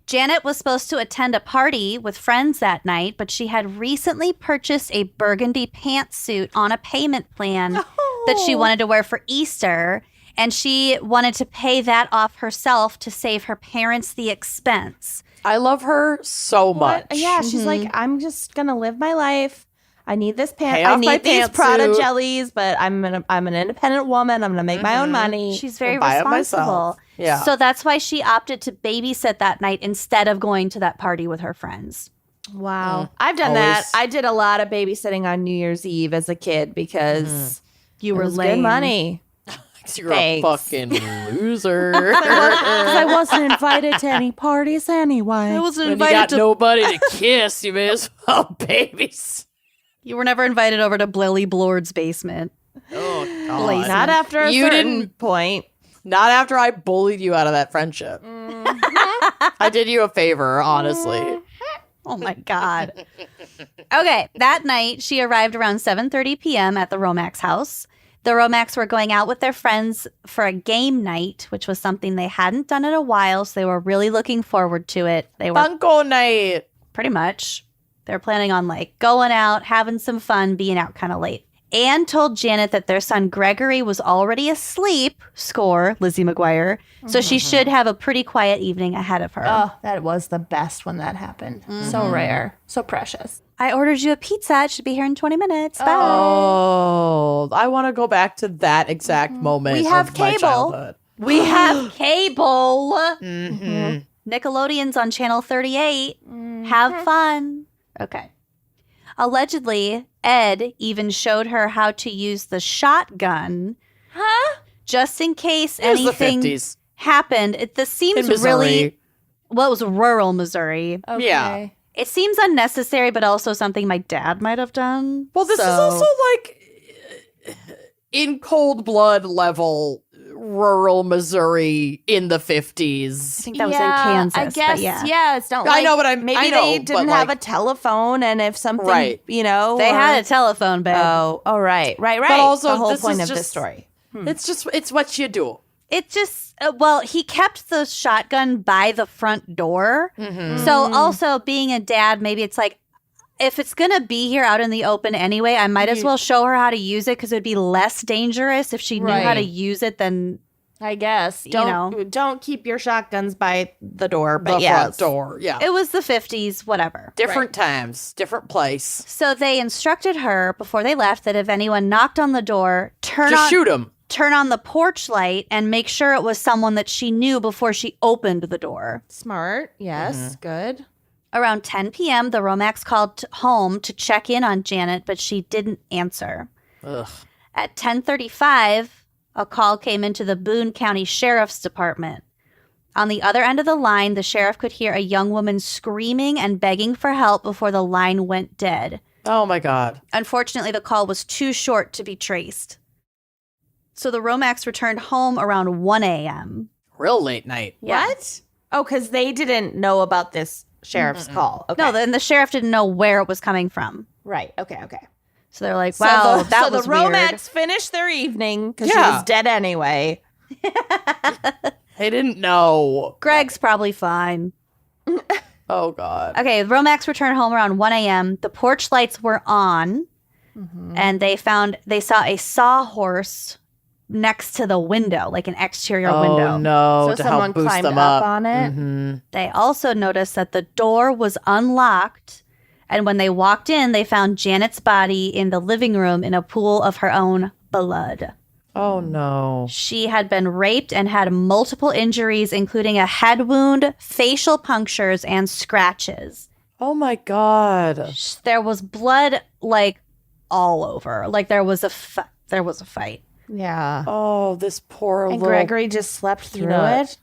C: Janet was supposed to attend a party with friends that night, but she had recently purchased a burgundy pantsuit on a payment plan that she wanted to wear for Easter, and she wanted to pay that off herself to save her parents the expense.
A: I love her so much.
B: Yeah, she's like, I'm just gonna live my life. I need this
A: Pay
B: I
A: off my
B: need these Prada
A: pantsuit.
B: jellies, but I'm an independent woman. I'm gonna make my own money.
C: She's very
A: Buy it
C: responsible.
A: myself. Yeah.
C: So that's why she opted to babysit that night instead of going to that party with her friends.
B: Wow. I've done that.
A: Always.
B: I did a lot of babysitting on New Year's Eve as a kid because
C: You
B: it
C: were
B: was
C: lame.
B: good money.
A: You're
B: Thanks.
A: a fucking loser.
B: I wasn't invited to any parties anyway.
C: I wasn't
A: When you
C: invited
A: got
C: to.
A: nobody to kiss, you may as well babies.
C: You were never invited over to Blilly Blord's basement.
A: Oh
C: Lazy.
A: god.
B: Not after a
A: You
B: certain
A: didn't-
B: point.
A: Not after I bullied you out of that friendship. I did you a favor, honestly.
C: Oh, my God. Okay, that night, she arrived around 7:30 p.m. at the Romax house. The Romax were going out with their friends for a game night, which was something they hadn't done in a while, so they were really looking forward to it. They were
A: Bunko night.
C: pretty much. They're planning on, like, going out, having some fun, being out kind of late. Anne told Janet that their son Gregory was already asleep, score Lizzie McGuire, so she should have a pretty quiet evening ahead of her.
B: Oh, that was the best when that happened. So rare. So precious.
C: I ordered you a pizza. It should be here in 20 minutes. Bye.
A: Oh, I want to go back to that exact moment.
C: We have
A: of my
C: cable.
A: childhood.
C: We have cable. Nickelodeon's on channel 38. Have fun. Okay. Allegedly, Ed even showed her how to use the shotgun.
B: Huh?
C: Just in case
A: It was the
C: anything
A: 50s.
C: happened. This seems
A: In Missouri.
C: really... Well, it was rural Missouri.
B: Okay.
A: Yeah.
C: It seems unnecessary, but also something my dad might have done.
A: Well, this is also like in cold blood level rural Missouri in the 50s.
C: I think that was in Kansas.
B: I guess,
C: but yeah.
B: it's not
A: I
B: like...
A: know, but
B: Maybe
A: I know,
B: they
A: but,
B: didn't
A: like-
B: have a telephone, and if something,
A: Right.
B: you know...
C: They
B: or-
C: had a telephone, babe.
B: Oh, right.
A: But also,
B: the whole
A: this
B: point
A: is
B: of this
A: just-
B: story.
A: It's what you do.
C: It just, well, he kept the shotgun by the front door. So also being a dad, maybe it's like, if it's going to be here out in the open anyway, I might as well show her how to use it because it would be less dangerous if she knew how to
B: Right.
C: use it than,
B: I guess.
C: You
B: Don't keep your shotguns by the door, but
A: The front door. Yeah.
C: it was the 50s, whatever.
A: Different times, different place.
C: So they instructed her before they left that if anyone knocked on the door,
A: Just shoot him.
C: turn on the porch light and make sure it was someone that she knew before she opened the door.
B: Smart. Yes. Good.
C: Around 10 p.m., the Romax called home to check in on Janet, but she didn't answer.
A: Ugh.
C: At 10:35, a call came into the Boone County Sheriff's Department. On the other end of the line, the sheriff could hear a young woman screaming and begging for help before the line went dead.
A: Oh my God.
C: Unfortunately, the call was too short to be traced. So the Romax returned home around 1 a.m.
A: Real late night.
C: Yeah.
B: What? Oh, because they didn't know about this sheriff's call. Okay.
C: No, and the sheriff didn't know where it was coming from.
B: Right. Okay.
C: So they're like, wow, that was
B: the
C: weird.
B: Romax finished their evening because she
A: Yeah.
B: was dead anyway.
A: They didn't know.
C: Greg's probably fine.
A: Oh God.
C: Okay, the Romax returned home around 1 a.m. The porch lights were on, and they saw a sawhorse next to the window, like an exterior window.
A: Oh no!
B: So
A: to
B: someone
A: help boost
B: climbed
A: them
B: up
A: up
B: on it?
A: Mhm.
C: They also noticed that the door was unlocked, and when they walked in, they found Janet's body in the living room in a pool of her own blood.
A: Oh no!
C: She had been raped and had multiple injuries, including a head wound, facial punctures, and scratches.
A: Oh my God!
C: There was blood like all over. Like there was a fight.
B: Yeah.
A: Oh, this poor
B: And
A: little
B: Gregory just slept through
A: peanut.
B: it.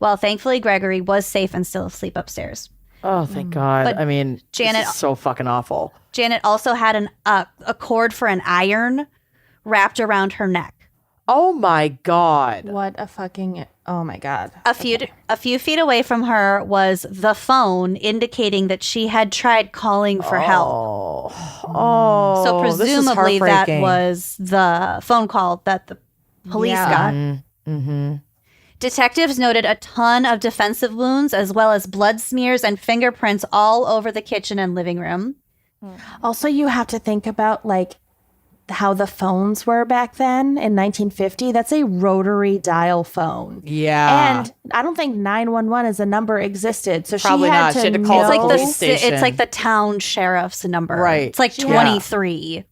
C: Well, thankfully, Gregory was safe and still asleep upstairs.
A: Oh, thank God!
C: But
A: I mean,
C: Janet-
A: this is so fucking awful.
C: Janet also had a cord for an iron wrapped around her neck.
A: Oh my God!
B: What a fucking... Oh, my God.
C: A few feet away from her was the phone, indicating that she had tried calling for help.
A: Oh,
C: So
A: this is
C: presumably that
A: heartbreaking.
C: was the phone call that the police got.
A: Mm-hmm.
C: Detectives noted a ton of defensive wounds as well as blood smears and fingerprints all over the kitchen and living room.
B: Also, you have to think about, like, how the phones were back then in 1950. That's a rotary dial phone.
A: Yeah,
B: And I don't think 911 as a number existed. So
A: Probably
B: she had
A: not.
B: to
A: She had to call
B: know.
A: the
C: It's like
A: police station.
C: it's like the town sheriff's number.
A: Right.
C: It's like
B: Yeah.
C: 23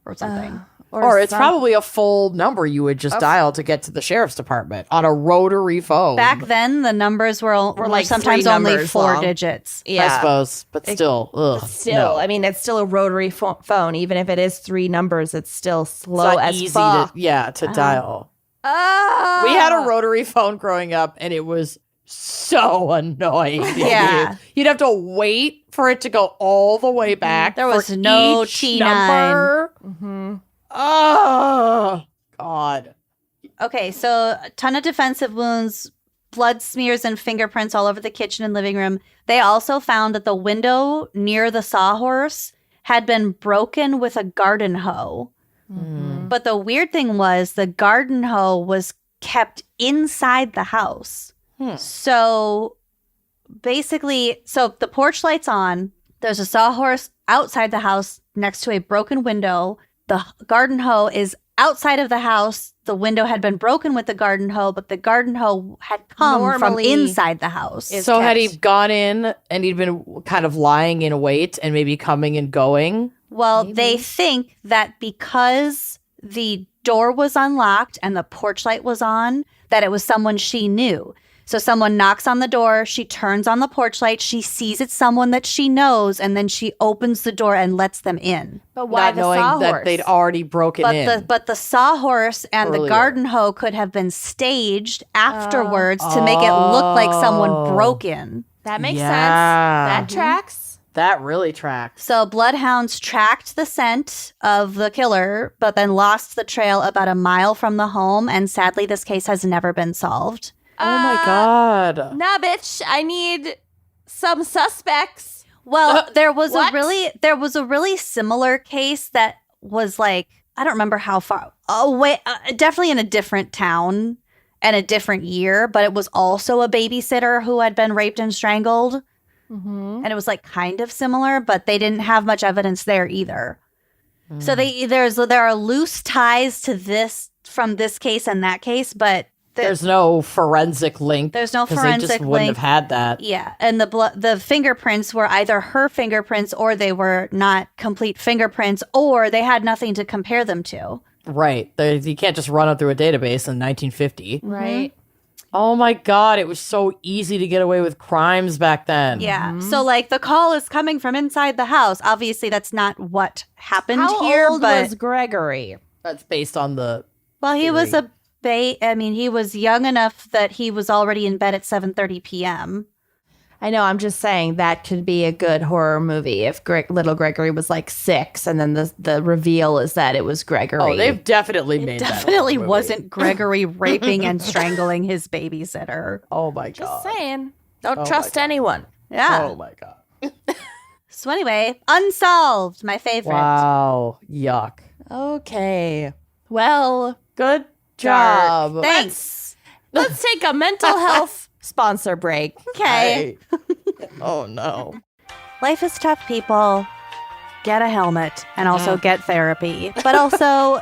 C: or something.
A: or it's
B: some-
A: probably a full number you would just dial to get to the sheriff's department on a rotary phone.
C: Back then, the numbers were
B: like
C: sometimes
B: three
C: only
B: numbers
C: 4
B: long.
C: digits.
A: I suppose, but still, ugh,
B: Still,
A: no.
B: I mean, it's still a rotary phone. Even if it is 3 numbers, it's still
A: It's
B: slow
A: not
B: as
A: easy
B: fuck.
A: to dial.
B: Ah!
A: We had a rotary phone growing up, and it was so annoying.
C: Yeah.
A: You'd have to wait for it to go all the way back.
C: There was
A: for
C: no
A: each
C: T9.
A: number.
B: Mhm.
A: Oh God.
C: Okay, so a ton of defensive wounds, blood smears and fingerprints all over the kitchen and living room. They also found that the window near the sawhorse had been broken with a garden hoe. Mm-hmm. But the weird thing was the garden hoe was kept inside the house. So basically, so the porch light's on. There's a sawhorse outside the house next to a broken window. The garden hoe is outside of the house. The window had been broken with the garden hoe, but the garden hoe had come from inside the house.
A: So had he gone in and he'd been kind of lying in wait and maybe coming and going?
C: Well, they think that because the door was unlocked and the porch light was on, that it was someone she knew. So someone knocks on the door, she turns on the porch light, she sees it's someone that she knows, and then she opens the door and lets them in.
B: But why
A: not
B: the
A: knowing
B: sawhorse?
A: that they'd already broken in.
C: But the sawhorse and
A: earlier.
C: the garden hoe could have been staged afterwards to make it look like someone broke in.
B: That makes sense.
A: Yeah.
B: That tracks.
A: That really tracks.
C: So bloodhounds tracked the scent of the killer, but then lost the trail about a mile from the home, and sadly this case has never been solved.
A: Oh my God.
B: Nah, bitch. I need some suspects.
C: Well, there was
B: What?
C: a really similar case that was like, I don't remember how far. Oh wait, definitely in a different town and a different year, but it was also a babysitter who had been raped and strangled.
B: Mm-hmm.
C: And it was like kind of similar, but they didn't have much evidence there either. So there are loose ties to this from this case and that case, but
A: there's no forensic link.
C: There's no
A: 'cause
C: forensic
A: they just wouldn't
C: link.
A: have had that.
C: Yeah, and the fingerprints were either her fingerprints or they were not complete fingerprints, or they had nothing to compare them to.
A: Right. You can't just run it through a database in 1950.
B: Right.
A: Oh my God. It was so easy to get away with crimes back then.
C: Yeah. So like the call is coming from inside the house. Obviously, that's not what happened
B: How
C: here.
B: old
C: but
B: was Gregory?
A: That's based on the.
C: well, he was he was young enough that he was already in bed at 7:30 p.m.
B: I know. I'm just saying that could be a good horror movie if little Gregory was like 6, and then the reveal is that it was Gregory.
A: Oh, they've definitely made that.
C: Definitely
A: horror movie.
C: wasn't Gregory raping and strangling his babysitter.
A: Oh my God.
B: Just saying. Don't
A: Oh
B: trust
A: my God.
B: anyone.
C: Yeah.
A: Oh my God.
C: So anyway, Unsolved, my favorite.
A: Wow. Yuck.
B: Okay. Well,
A: Good job.
C: Thanks.
B: let's take a mental health sponsor break.
C: Okay.
A: Oh no.
C: Life is tough, people. Get a helmet and also get therapy. But also,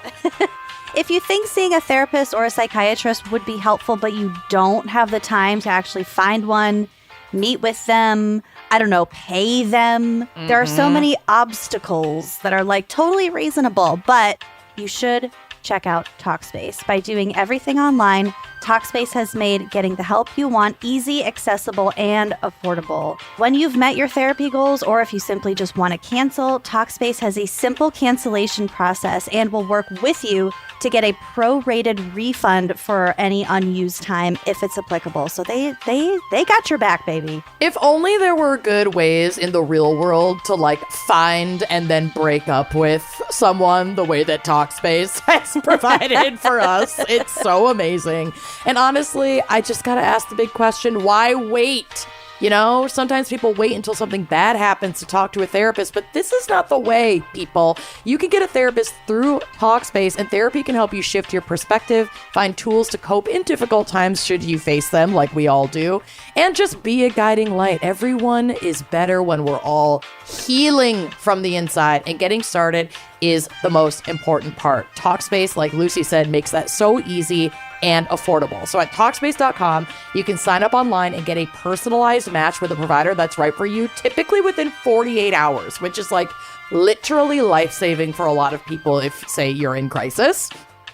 C: if you think seeing a therapist or a psychiatrist would be helpful, but you don't have the time to actually find one, meet with them, I don't know, pay them. There are so many obstacles that are like totally reasonable, but you should check out Talkspace. By doing everything online, Talkspace has made getting the help you want easy, accessible, and affordable. When you've met your therapy goals, or if you simply just want to cancel, Talkspace has a simple cancellation process and will work with you to get a prorated refund for any unused time if it's applicable. So they got your back, baby.
A: If only there were good ways in the real world to like find and then break up with someone the way that Talkspace has provided for us. It's so amazing. And honestly, I just got to ask the big question, why wait? You know, sometimes people wait until something bad happens to talk to a therapist, but this is not the way, people. You can get a therapist through Talkspace, and therapy can help you shift your perspective, find tools to cope in difficult times should you face them, like we all do, and just be a guiding light. Everyone is better when we're all healing from the inside, and getting started is the most important part. Talkspace, like Lucy said, makes that so easy and affordable. So at Talkspace.com, you can sign up online and get a personalized match with a provider that's right for you, typically within 48 hours, which is like literally life-saving for a lot of people if, say, you're in crisis.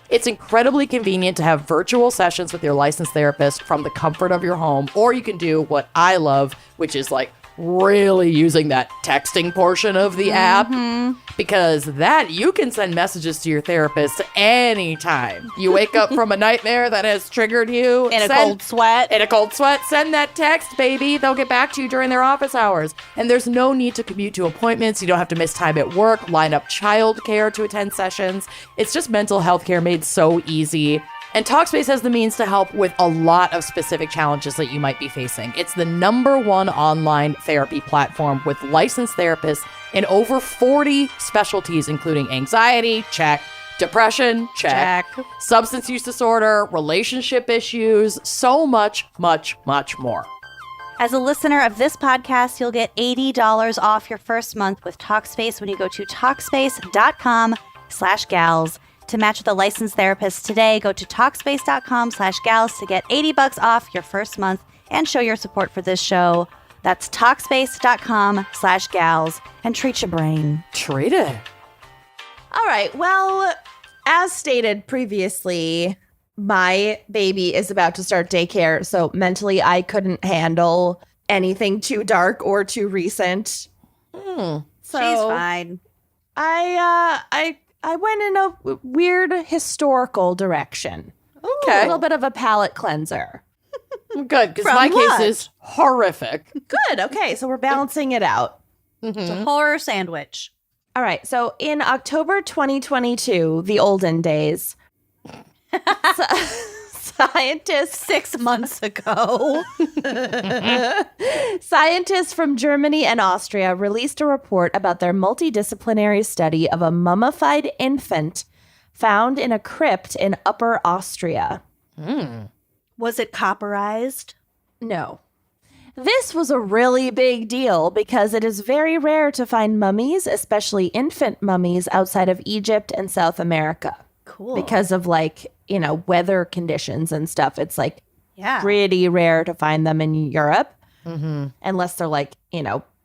A: It's incredibly convenient to have virtual sessions with your licensed therapist from the comfort of your home, or you can do what I love, which is like really using that texting portion of the app, because that you can send messages to your therapist anytime. You wake up from a nightmare that has triggered you
C: In a cold sweat.
A: send that text, baby. They'll get back to you during their office hours. And there's no need to commute to appointments. You don't have to miss time at work, line up childcare to attend sessions. It's just mental health care made so easy. And Talkspace has the means to help with a lot of specific challenges that you might be facing. It's the #1 online therapy platform with licensed therapists in over 40 specialties, including anxiety, check, depression, check, substance use disorder, relationship issues, so much, much, much more.
C: As a listener of this podcast, you'll get $80 off your first month with Talkspace when you go to Talkspace.com/gals. To match with a licensed therapist today, go to Talkspace.com/gals to get $80 off your first month and show your support for this show. That's Talkspace.com/gals and treat your brain.
A: Treat it.
B: All right. Well, as stated previously, my baby is about to start daycare, so mentally I couldn't handle anything too dark or too recent. So
C: She's fine.
B: I went in a weird historical direction.
A: Okay.
B: A little bit of a palate cleanser.
A: Good, because
C: From
A: my
C: what?
A: case is horrific.
B: Good. Okay, so we're balancing it out.
C: It's a horror sandwich.
B: All right. So in October 2022, the olden days, scientists
C: 6 months ago.
B: Scientists from Germany and Austria released a report about their multidisciplinary study of a mummified infant found in a crypt in Upper Austria.
C: Was it copperized?
B: No. This was a really big deal because it is very rare to find mummies, especially infant mummies, outside of Egypt and South America.
C: Cool.
B: Because of weather conditions and stuff. It's
C: yeah.
B: pretty rare to find them in Europe unless they're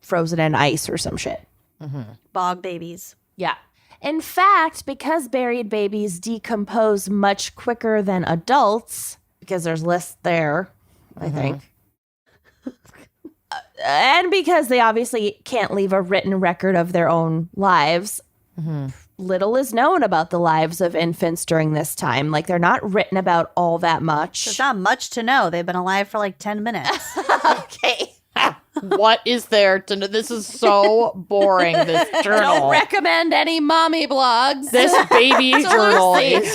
B: frozen in ice or some shit.
C: Bog babies.
B: Yeah. In fact, because buried babies decompose much quicker than adults, because there's less there, I think. And because they obviously can't leave a written record of their own lives, little is known about the lives of infants during this time. They're not written about all that much.
C: There's not much to know. They've been alive for 10 minutes.
B: Okay.
A: What is there to know? This is so boring, this journal.
B: Don't recommend any mommy blogs.
A: This baby journal is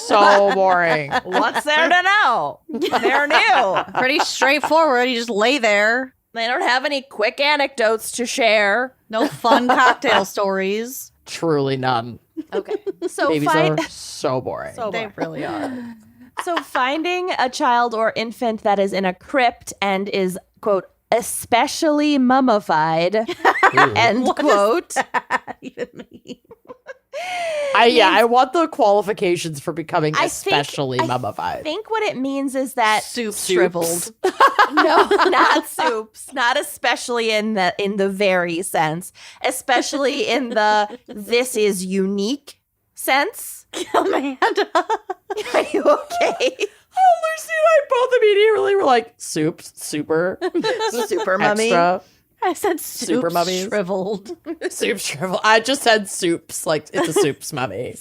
A: so boring.
B: What's there to know? They're new.
C: Pretty straightforward. You just lay there.
B: They don't have any quick anecdotes to share.
C: No fun cocktail stories.
A: Truly none.
B: Okay. So
A: Babies are so boring.
C: They really are.
B: So finding a child or infant that is in a crypt and is, quote, especially mummified, end quote.
C: Even me.
A: I want the qualifications for becoming
B: I
A: especially
B: I
A: mummified.
B: think what it means is that
C: Soup
A: Soups.
C: shriveled.
B: no, not soups, not especially in the very sense, especially in the this is unique sense.
C: Amanda.
B: Are you okay?
A: Oh, Lucy and I both immediately were like, soups, super,
B: Super mummy.
A: extra,
C: I said
A: Super
C: soup
A: mummies.
C: shriveled.
A: soup shrivel. I just said soups, it's a soups mummy.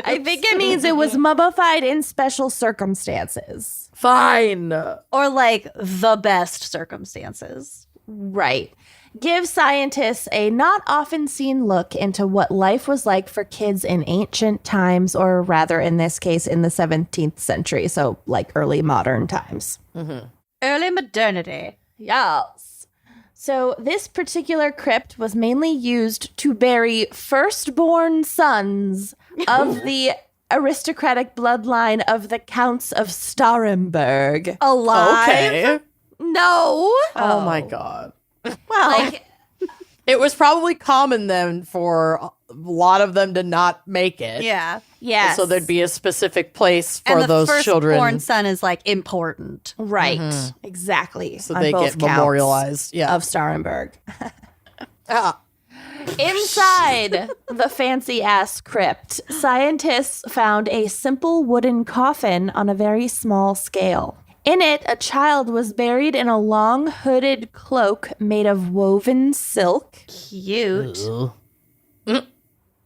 B: I think it means it was mummified in special circumstances.
A: Fine.
C: Or the best circumstances.
B: Right. Give scientists a not often seen look into what life was like for kids in ancient times, or rather, in this case, in the 17th century. So, early modern times.
C: Early modernity.
B: Yes. So, this particular crypt was mainly used to bury firstborn sons of the aristocratic bloodline of the Counts of Staremberg.
C: Alive?
A: Okay.
B: No.
A: Oh my God.
C: Well,
A: It was probably common then for a lot of them to not make it.
C: yeah.
B: Yes.
A: So there'd be a specific place for
C: And the
A: those
C: firstborn
A: children.
C: son is
B: Right.
C: important.
B: Exactly.
A: So
B: on
A: they
B: both
A: get
B: counts
A: memorialized. Yeah.
B: of Staremberg.
A: Ah.
B: Inside the fancy-ass crypt, scientists found a simple wooden coffin on a very small scale. In it, a child was buried in a long hooded cloak made of woven silk.
C: Cute.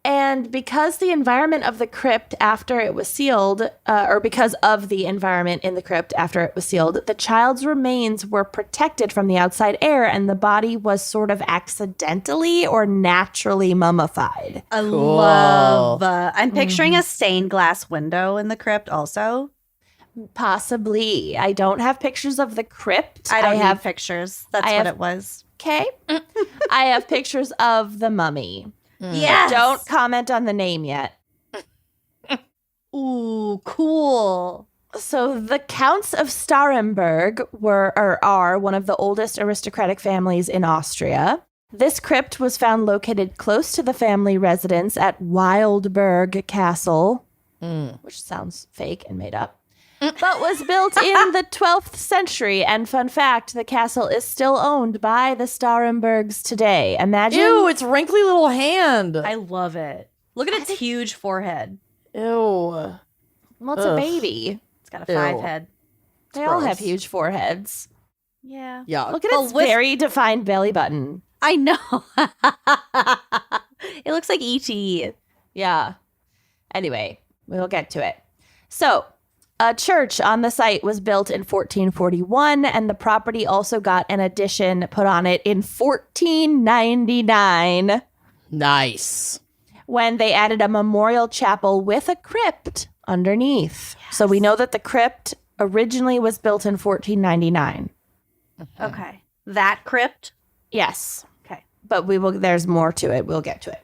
B: And because the environment of the crypt after it was sealed, or because of the environment in the crypt after it was sealed, the child's remains were protected from the outside air and the body was sort of accidentally or naturally mummified.
C: I love. I'm picturing a stained glass window in the crypt also.
B: Possibly. I don't have pictures of the crypt.
C: I don't have pictures. That's what it was.
B: Okay. I have pictures of the mummy.
C: Yes.
B: Don't comment on the name yet.
C: Ooh, cool.
B: So the Counts of Staremberg are one of the oldest aristocratic families in Austria. This crypt was found located close to the family residence at Wildberg Castle, which sounds fake and made up, but was built in the 12th century. And fun fact, the castle is still owned by the Starembergs today. Imagine.
A: Ew, its wrinkly little hand.
C: I love it. Look at its huge forehead.
A: Ew.
B: Well, it's a baby.
C: It's got a 5 head.
B: They all have huge foreheads.
C: Yeah.
A: Yeah.
B: Look at its very defined belly button.
C: I know. It looks like E.T.
B: Yeah. Anyway, we'll get to it. So, a church on the site was built in 1441, and the property also got an addition put on it in 1499
A: Nice.
B: when they added a memorial chapel with a crypt underneath. So we know that the crypt originally was built in 1499.
C: Okay. That crypt?
B: Yes.
C: Okay.
B: But there's more to it. We'll get to it.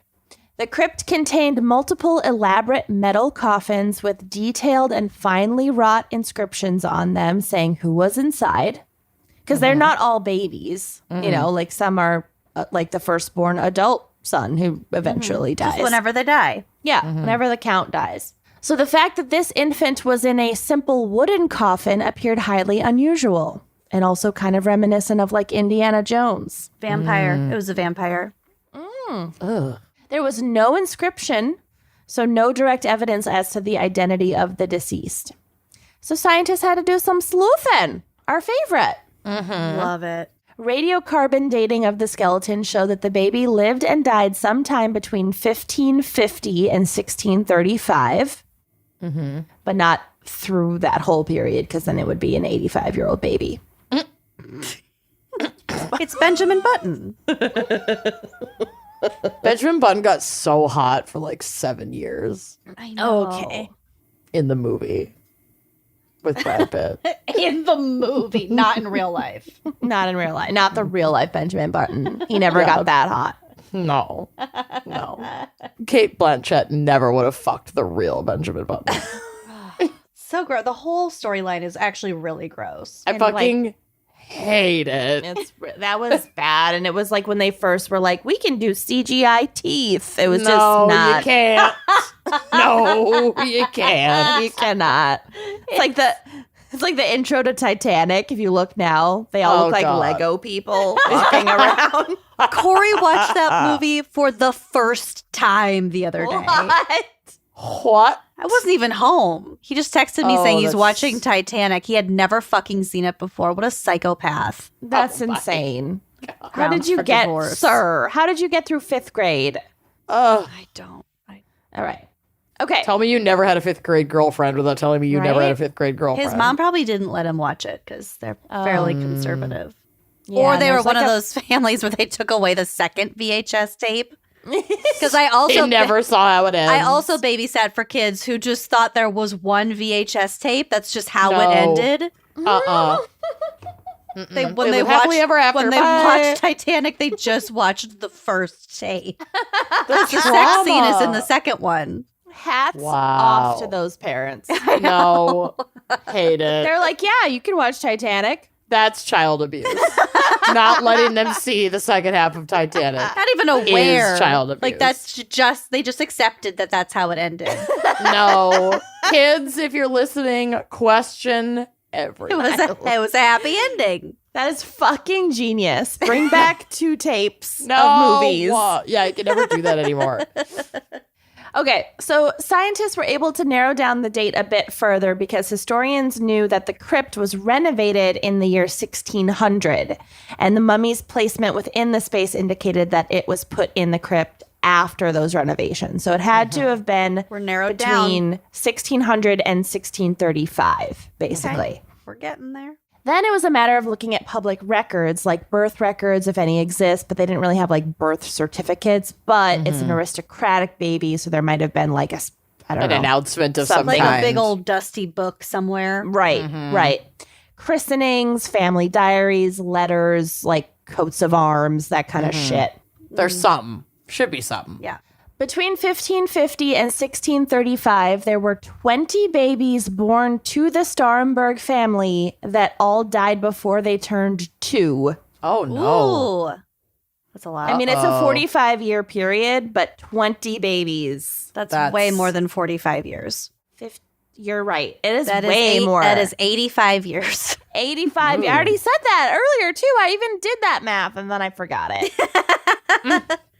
B: The crypt contained multiple elaborate metal coffins with detailed and finely wrought inscriptions on them saying who was inside. Because they're not all babies. You know, like some are like the firstborn adult son who eventually dies.
C: Just whenever they die.
B: Yeah, whenever the count dies. So the fact that this infant was in a simple wooden coffin appeared highly unusual and also kind of reminiscent of like Indiana Jones.
C: Vampire. It was a vampire.
A: Ugh.
B: There was no inscription, so no direct evidence as to the identity of the deceased. So scientists had to do some sleuthing, our favorite.
C: Love it.
B: Radiocarbon dating of the skeleton showed that the baby lived and died sometime between 1550 and 1635, but not through that whole period, because then it would be an 85-year-old baby.
C: It's Benjamin Button.
A: Benjamin Button got so hot for like 7 years
C: I know.
B: Okay.
A: in the movie with Brad Pitt.
C: In the movie, not in real life.
B: Not in real life. Not the real life Benjamin Button. He never got that hot.
A: No. Kate Blanchett never would have fucked the real Benjamin Button.
C: So gross. The whole storyline is actually really gross.
A: I fucking hate it.
B: That was bad. And it was like when they first were like, we can do CGI teeth. It was
A: No,
B: just not.
A: you can't. No, you can't.
B: You cannot. It's like the intro to Titanic. If you look now, they all
A: Oh,
B: look like
A: God.
B: Lego people walking around.
C: Corey watched that movie for the first time the other day.
A: What?
C: I wasn't even home. He just texted me saying he's
A: that's-
C: watching Titanic. He had never fucking seen it before. What a psychopath.
B: That's
A: Oh my
B: insane. How
C: Grounds
B: did you
C: for
B: get,
C: divorce.
B: sir? How did you get through 5th grade?
C: I don't.
B: All right. Okay.
A: Tell me you never had a 5th grade girlfriend without telling me you never had a
B: Right?
A: 5th grade girlfriend.
C: His mom probably didn't let him watch it because they're fairly conservative.
B: Yeah,
C: or they were
B: there's
C: one
B: like
C: of
B: a-
C: those families where they took away the second VHS tape. Because I also
A: He never saw how it ends.
C: I also babysat for kids who just thought there was one VHS tape. That's just how
A: No.
C: it ended.
A: They
C: When they
A: live happily
C: watched
A: ever after.
C: when they
A: Bye.
C: watched Titanic, they just watched the first tape.
A: There's
C: The sex scene is in the second one.
B: Hats
A: Wow.
B: off to those parents.
A: No, hate it.
B: They're like, yeah, you can watch Titanic.
A: That's child abuse. Not letting them see the second half of Titanic.
C: Not even aware.
A: Is child abuse.
C: Like that's just they just accepted that that's how it ended.
A: No, kids, if you're listening, question everything.
C: It was a happy ending.
B: That is fucking genius. Bring back 2 tapes
A: No,
B: of movies.
A: Yeah, you can never do that anymore.
B: Okay, so scientists were able to narrow down the date a bit further because historians knew that the crypt was renovated in the year 1600, and the mummy's placement within the space indicated that it was put in the crypt after those renovations. So it had to have been
C: We're narrowed
B: between
C: down.
B: 1600 and 1635, basically.
C: Okay. We're getting there.
B: Then it was a matter of looking at public records, like birth records, if any exist, but they didn't really have like birth certificates. But it's an aristocratic baby, so there might have been like an
A: announcement of some
C: Like
A: kind.
C: a big old dusty book somewhere.
B: Right, right. Christenings, family diaries, letters, like coats of arms, that kind of shit.
A: There's something. Should be something.
C: Yeah.
B: Between 1550 and 1635, there were 20 babies born to the Starenburg family that all died before they turned 2.
A: Oh, no.
C: Ooh. That's a lot.
B: I mean, it's a 45-year period, but 20 babies.
C: that's way more than 45 years.
B: You're right. It is
C: That is
B: way more.
C: That is 85 years.
B: 85. I already said that earlier, too. I even did that math, and then I forgot it.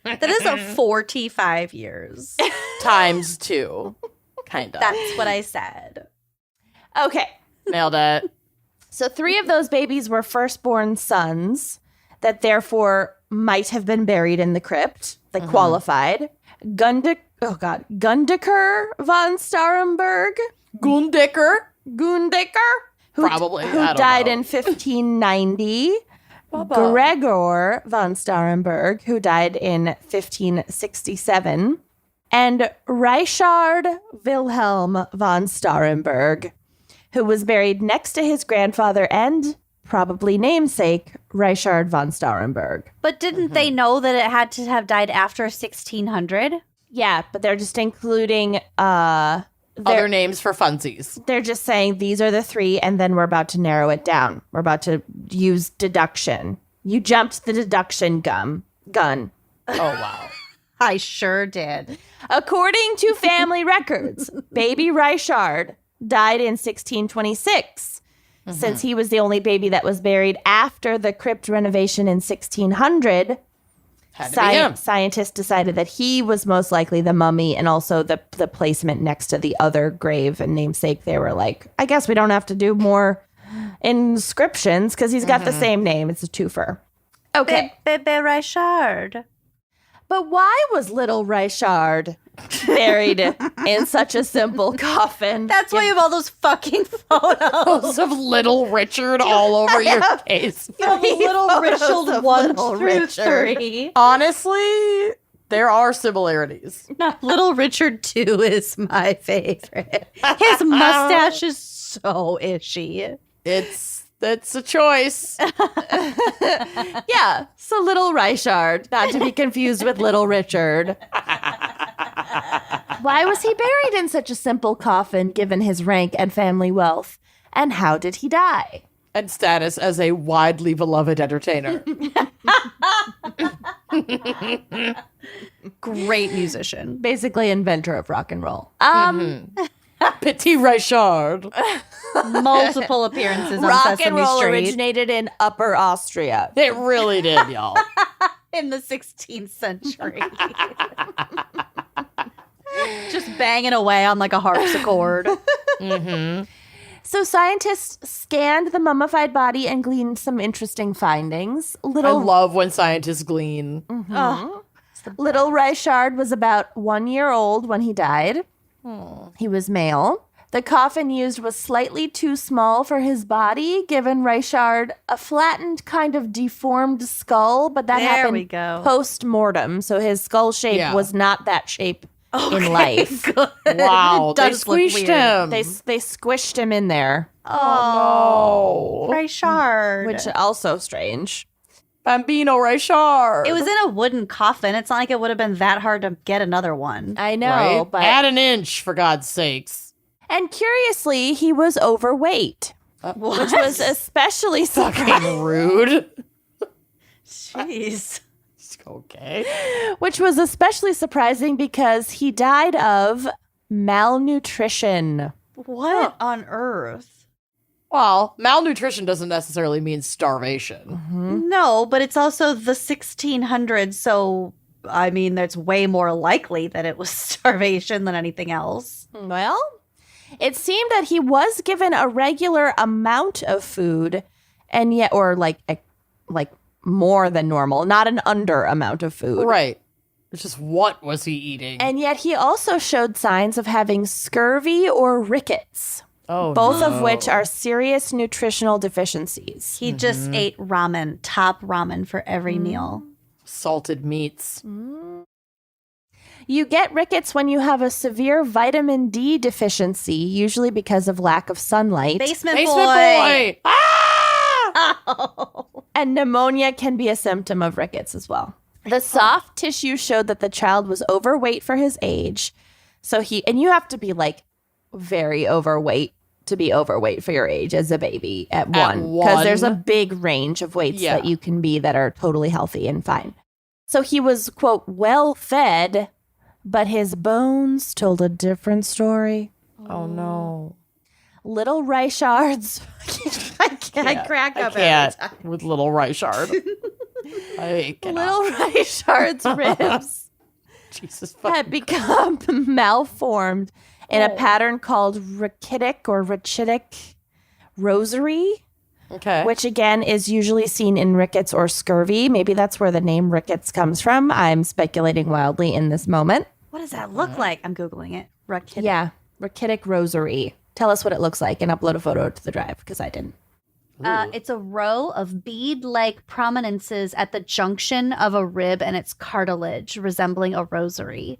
C: That is a 45 years.
A: Times 2. Kind of.
C: That's what I said.
B: Okay.
A: Nailed it.
B: So 3 of those babies were firstborn sons that therefore might have been buried in the crypt. They qualified. Gundeker von Starenburg.
A: Gundeker?
B: Who
A: Probably.
B: who
A: I don't
B: died
A: know.
B: in 1590. Gregor von Starenburg, who died in 1567. And Richard Wilhelm von Starenburg, who was buried next to his grandfather and probably namesake Richard von Starenburg.
C: But didn't they know that it had to have died after 1600?
B: Yeah, but they're just including
A: Other names for funsies.
B: they're just saying these are the 3, and then we're about to narrow it down. We're about to use deduction. You jumped the deduction gun.
A: Oh, wow.
C: I sure did.
B: According to family records, baby Richard died in 1626. Since he was the only baby that was buried after the crypt renovation in 1600,
A: Had to be him.
B: scientists decided that he was most likely the mummy, and also the placement next to the other grave and namesake. They were like, I guess we don't have to do more inscriptions because he's got the same name. It's a twofer. Okay.
C: Bebe Richard.
B: But why was little Richard buried in such a simple coffin?
C: That's why you have all those fucking photos.
A: Of little Richard all over your face.
C: Little
B: Photos
C: Richard
B: of
C: 1
B: little
C: through
B: Richard.
C: 3.
A: Honestly, there are similarities.
C: Little Richard 2 is my favorite. His mustache is so ishy.
A: It's a choice.
B: Yeah, so little Richard, not to be confused with little Richard. Why was he buried in such a simple coffin given his rank and family wealth? And how did he die?
A: And status as a widely beloved entertainer.
C: Great musician.
B: Basically, inventor of rock and roll.
A: Petit Richard.
C: Multiple appearances on
B: Rock
C: Sesame
B: and roll
C: Street
B: originated in Upper Austria.
A: It really did, y'all.
C: in the 16th century. Just banging away on like a harpsichord.
B: So scientists scanned the mummified body and gleaned some interesting findings.
A: I love when scientists glean.
B: Little Richard was about 1 year old when he died. He was male. The coffin used was slightly too small for his body, giving Richard a flattened, kind of deformed skull, but that
C: There
B: happened
C: we go.
B: post-mortem, so his skull shape was not that shape in life.
A: Wow.
C: It
A: They
C: does look
A: squeezed
C: weird.
A: him.
B: They squished him in there,
A: Oh, no.
C: Richard.
B: which also strange.
A: Bambino Richard.
C: It was in a wooden coffin. It's not like it would have been that hard to get another one.
B: I know,
A: right?
B: but
A: Add an inch, for God's sakes.
B: and curiously, he was overweight, which was especially
A: Fucking rude.
C: Jeez.
A: Okay.
B: which was especially surprising because he died of malnutrition.
C: What on earth?
A: Well, malnutrition doesn't necessarily mean starvation.
C: No, but it's also the 1600s, so I mean, that's way more likely that it was starvation than anything else.
B: Well, it seemed that he was given a regular amount of food, and yet, or like more than normal, not an under amount of food.
A: Right. It's just what was he eating?
B: And yet he also showed signs of having scurvy or rickets, both of which are serious nutritional deficiencies.
C: He just ate ramen, top ramen for every meal.
A: Salted meats.
B: You get rickets when you have a severe vitamin D deficiency, usually because of lack of sunlight.
C: Basement
A: boy! Ah!
C: Oh.
B: And pneumonia can be a symptom of rickets as well. The soft tissue showed that the child was overweight for his age. And you have to be like very overweight to be overweight for your age as a baby at one. Because there's a big range of weights that you can be that are totally healthy and fine. So he was, quote, well fed, but his bones told a different story.
A: Oh, no.
B: Little Richard's. I crack up every time.
A: With little Richard. I cannot.
B: Little Richard's ribs
A: Jesus
B: had become malformed in a pattern called rachitic rosary, which again is usually seen in rickets or scurvy. Maybe that's where the name rickets comes from. I'm speculating wildly in this moment.
C: What does that look like? I'm Googling it. Rachitic.
B: Yeah, rachitic rosary. Tell us what it looks like and upload a photo to the drive because I didn't.
C: It's a row of bead-like prominences at the junction of a rib and its cartilage, resembling a rosary.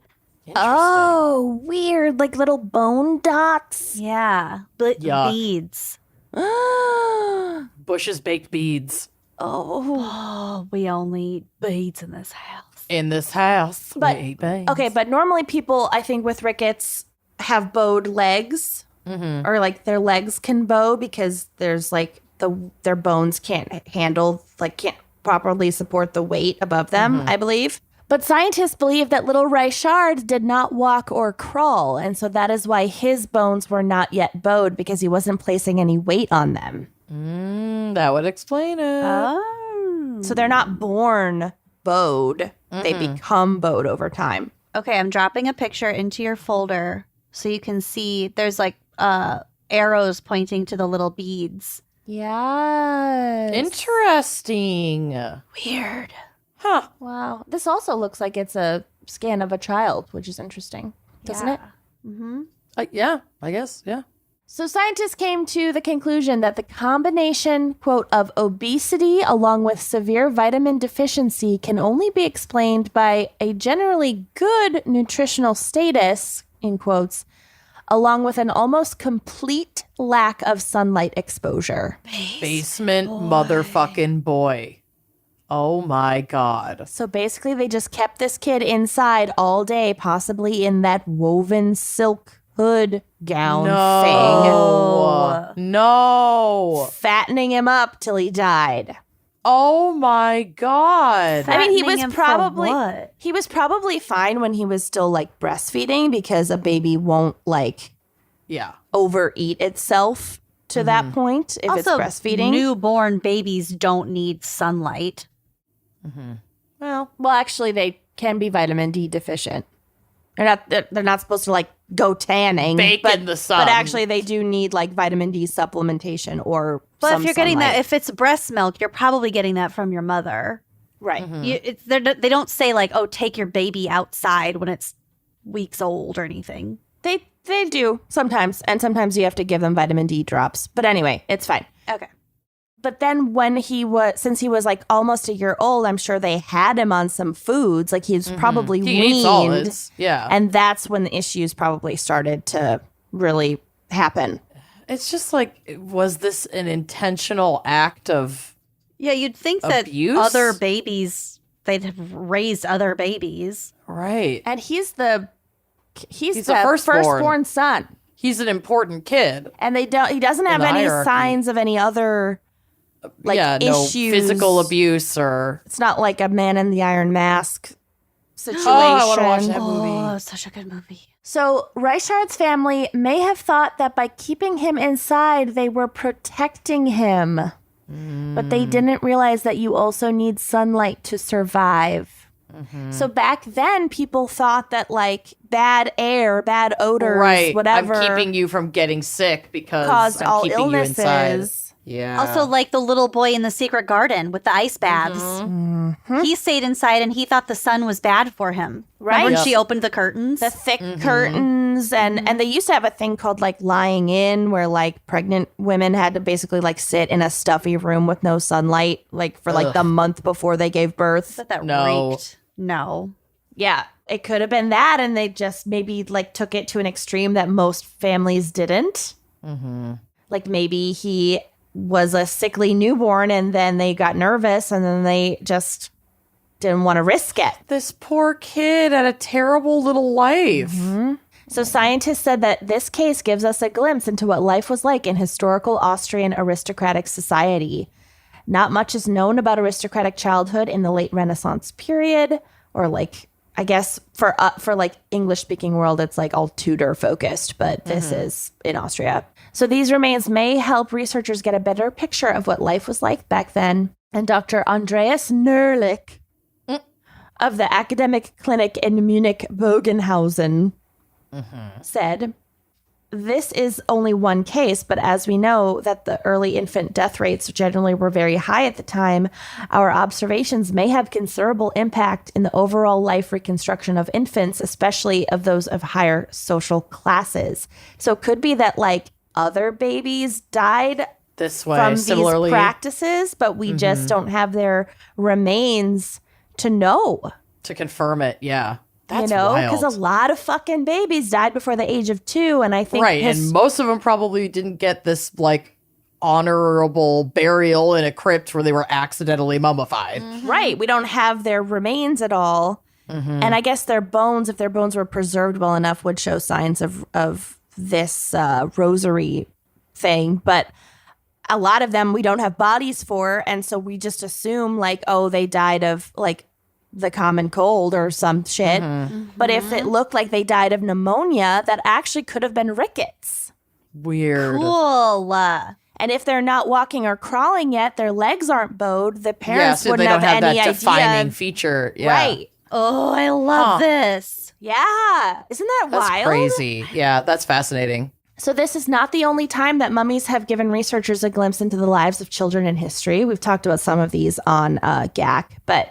B: Oh, weird. Like little bone dots.
C: Yeah.
A: Yuck.
C: Beads.
A: Bush's baked beads.
C: Oh, we only eat beads in this house.
A: In this house,
B: But-
A: we eat beans.
B: Okay, but normally people, I think, with rickets have bowed legs, or like their legs can bow because there's like their bones can't properly support the weight above them, I believe. But scientists believe that little Richard did not walk or crawl, and so that is why his bones were not yet bowed because he wasn't placing any weight on them.
A: That would explain it.
C: Oh.
B: So they're not born bowed; they become bowed over time.
C: Okay, I'm dropping a picture into your folder so you can see there's like arrows pointing to the little beads.
B: Yeah.
A: Interesting.
C: Weird.
A: Huh.
B: Wow. This also looks like it's a scan of a child, which is interesting, doesn't it?
C: Mm-hmm.
A: Yeah, I guess. Yeah.
B: So scientists came to the conclusion that the combination, quote, of obesity along with severe vitamin deficiency can only be explained by a generally good nutritional status, in quotes, along with an almost complete lack of sunlight exposure.
A: Basement motherfucking boy. Oh my God.
B: So basically they just kept this kid inside all day, possibly in that woven silk hood gown
A: No.
B: thing. Fattening him up till he died.
A: Oh my God.
B: I mean, he
C: Fattening him
B: was
C: for
B: probably
C: what?
B: he was probably fine when he was still like breastfeeding because a baby won't like
A: Yeah.
B: overeat itself to that point if
C: Also,
B: it's breastfeeding.
C: newborn babies don't need sunlight.
B: Well, actually, they can be vitamin D deficient. They're not supposed to like go tanning,
A: Bake in the sun.
B: But actually, they do need like vitamin D supplementation or.
C: But
B: some
C: if you're getting that,
B: sunlight.
C: if it's breast milk, you're probably getting that from your mother.
B: right,
C: They don't say like, oh, take your baby outside when it's weeks old or anything.
B: they do sometimes, and sometimes you have to give them vitamin D drops. But anyway, it's fine.
C: Okay.
B: But then since he was like almost a year old, I'm sure they had him on some foods. Like he's probably
A: He eats
B: weaned.
A: solids. Yeah.
B: And that's when the issues probably started to really happen.
A: It's just like, was this an intentional act of
C: Yeah, you'd think that
A: Abuse?
C: other babies, they'd have raised other babies.
A: right?
B: And he's the
A: He's the firstborn.
B: firstborn son.
A: He's an important kid.
B: And he doesn't have
A: the
B: any
A: hierarchy.
B: signs of any other like
A: no
B: issues.
A: physical abuse or.
B: It's not like a Man in the Iron Mask situation.
A: Oh, I want to watch that movie.
C: Oh, such a good movie.
B: So Richard's family may have thought that by keeping him inside, they were protecting him. But they didn't realize that you also need sunlight to survive. So back then, people thought that like bad air, bad odors,
A: Right.
B: whatever,
A: I'm keeping you from getting sick because
B: caused
A: I'm
B: all
A: keeping you inside.
B: illnesses.
A: Yeah.
C: Also, like the little boy in the secret garden with the ice baths. He stayed inside and he thought the sun was bad for him.
B: Right.
C: Remember when
A: Yep.
C: she opened the curtains?
B: The thick curtains and they used to have a thing called like lying in, where like pregnant women had to basically like sit in a stuffy room with no sunlight like for like the month before they gave birth.
C: that
A: No.
C: reeked. No.
B: Yeah, it could have been that, and they just maybe like took it to an extreme that most families didn't. Like maybe he was a sickly newborn and then they got nervous and then they just didn't want to risk it.
A: This poor kid had a terrible little life.
B: So scientists said that this case gives us a glimpse into what life was like in historical Austrian aristocratic society. Not much is known about aristocratic childhood in the late Renaissance period, or like, I guess for like English speaking world, it's like all Tudor focused, but this is in Austria. So these remains may help researchers get a better picture of what life was like back then. And Dr. Andreas Nerlich of the academic clinic in Munich Bogenhausen said, this is only one case, but as we know that the early infant death rates generally were very high at the time, our observations may have considerable impact in the overall life reconstruction of infants, especially of those of higher social classes. So it could be that like other babies died
A: This way,
B: from
A: similarly.
B: these practices, but we just don't have their remains to know.
A: To confirm it, yeah. That's
B: Because
A: wild.
B: a lot of fucking babies died before the age of 2, and I think
A: Right, and most of them probably didn't get this, like, honorable burial in a crypt where they were accidentally mummified.
B: right, we don't have their remains at all, and I guess their bones, if their bones were preserved well enough, would show signs of this rosary thing, but a lot of them we don't have bodies for, and so we just assume like, oh, they died of like the common cold or some shit. But if it looked like they died of pneumonia, that actually could have been rickets.
A: Weird.
C: Cool.
B: And if they're not walking or crawling yet, their legs aren't bowed, the
A: Yeah,
B: parents
A: so they
B: wouldn't
A: don't have
B: have any
A: that
B: idea.
A: defining feature. Yeah.
B: Right.
C: Oh, I love this.
B: Yeah. Isn't that
A: That's
B: wild?
A: crazy. Yeah, that's fascinating.
B: So this is not the only time that mummies have given researchers a glimpse into the lives of children in history. We've talked about some of these on GAC, but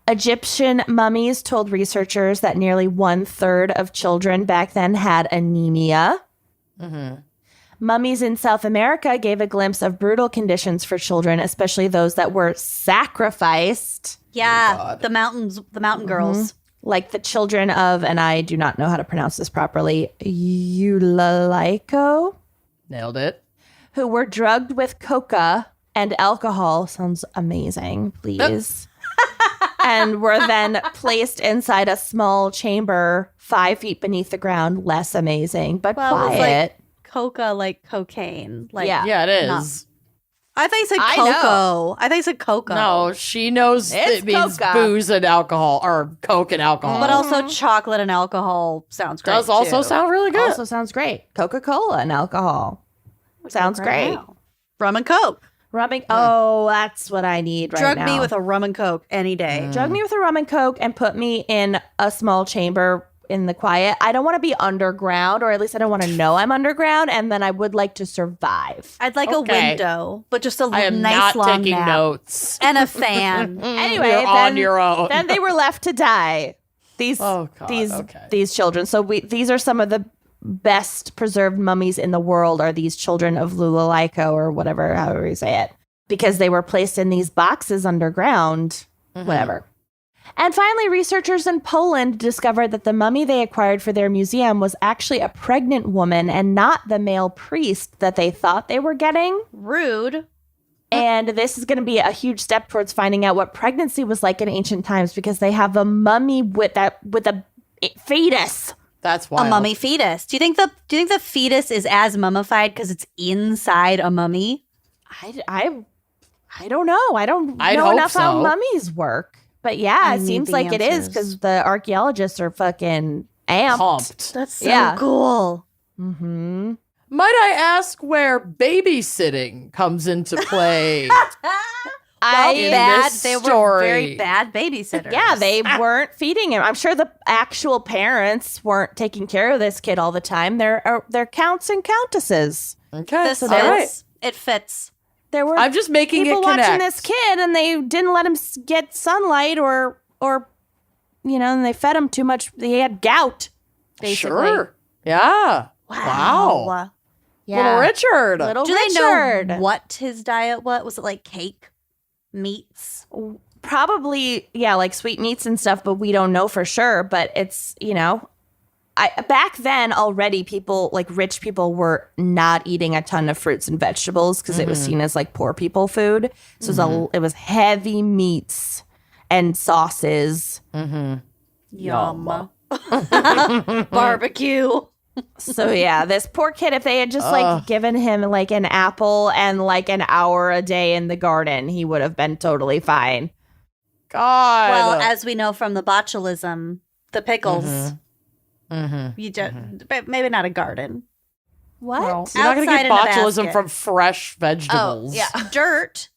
B: Egyptian mummies told researchers that nearly 1/3 of children back then had anemia. Mummies in South America gave a glimpse of brutal conditions for children, especially those that were sacrificed,
C: Yeah, the mountain girls.
B: like the children of, and I do not know how to pronounce this properly, Eulalico,
A: Nailed it.
B: who were drugged with coca and alcohol. Sounds amazing, please. And were then placed inside a small chamber 5 feet beneath the ground. Less amazing, but
C: Well, it was
B: quiet.
C: like coca, like cocaine. Like,
B: Yeah.
A: Yeah, it is.
C: No. I thought you said
B: I
C: cocoa.
B: know.
C: I thought you said cocoa.
A: No, she knows
B: It's
A: it means
B: coca.
A: booze and alcohol, or Coke and alcohol.
C: But also chocolate and alcohol sounds great.
A: does also
C: too.
A: sound really good.
B: Also sounds great. Coca-Cola and alcohol. Sounds great.
C: now. Rum and coke.
B: Rubbing. Oh, that's what I need right
C: Drug
B: now.
C: me with a rum and coke any day.
B: Drug me with a rum and coke and put me in a small chamber in the quiet. I don't want to be underground, or at least I don't want to know I'm underground, and then I would like to survive.
C: I'd like
A: Okay.
C: a window, but just a
A: I am
C: nice
A: not
C: long
A: taking
C: nap.
A: notes.
C: And a fan.
B: Anyway,
A: You're on your own.
B: Then they were left to die. These
A: Oh, God,
B: these
A: okay.
B: these children. So these are some of the best preserved mummies in the world, are these children of Lulalaiko, or whatever, however you say it, because they were placed in these boxes underground, whatever. And finally, researchers in Poland discovered that the mummy they acquired for their museum was actually a pregnant woman and not the male priest that they thought they were getting.
C: Rude.
B: And this is going to be a huge step towards finding out what pregnancy was like in ancient times, because they have a mummy with a fetus.
A: That's wild.
C: A mummy fetus. Do you think the fetus is as mummified because it's inside a mummy?
B: I don't know. I don't
A: I'd
B: know
A: hope
B: enough how
A: so.
B: mummies work. But yeah,
C: I
B: it
C: need
B: seems
C: the
B: like it is,
C: answers.
B: because the archaeologists are fucking amped.
A: Pumped.
C: That's so
B: Yeah.
C: cool.
B: Mm-hmm.
A: Might I ask where babysitting comes into play? in this
C: They were
A: story.
C: very bad babysitters.
B: Yeah, they weren't feeding him. I'm sure the actual parents weren't taking care of this kid all the time. They're counts and countesses.
A: Okay,
C: This
A: all right.
C: fits. It fits.
B: There were
A: I'm just making
B: people
A: it connect.
B: watching this kid, and they didn't let him get sunlight, or and they fed him too much. He had gout, basically.
A: Sure. Yeah. Wow.
B: Yeah.
A: Little Richard.
B: Little
C: Do
B: Richard.
C: they know what his diet was? It like cake, meats?
B: Probably, like sweet meats and stuff, but we don't know for sure. But it's, back then already people, like rich people, were not eating a ton of fruits and vegetables because it was seen as like poor people food. So it was heavy meats and sauces.
C: Yum. Barbecue.
B: So this poor kid, if they had just like given him like an apple and like an hour a day in the garden, he would have been totally fine.
A: God.
C: Well, as we know from the botulism, the pickles, you don't, but maybe not a garden.
B: What?
A: Well, you're not going to
C: Outside
A: get
C: in a
A: botulism
C: basket.
A: from fresh vegetables.
C: Oh, yeah. Dirt.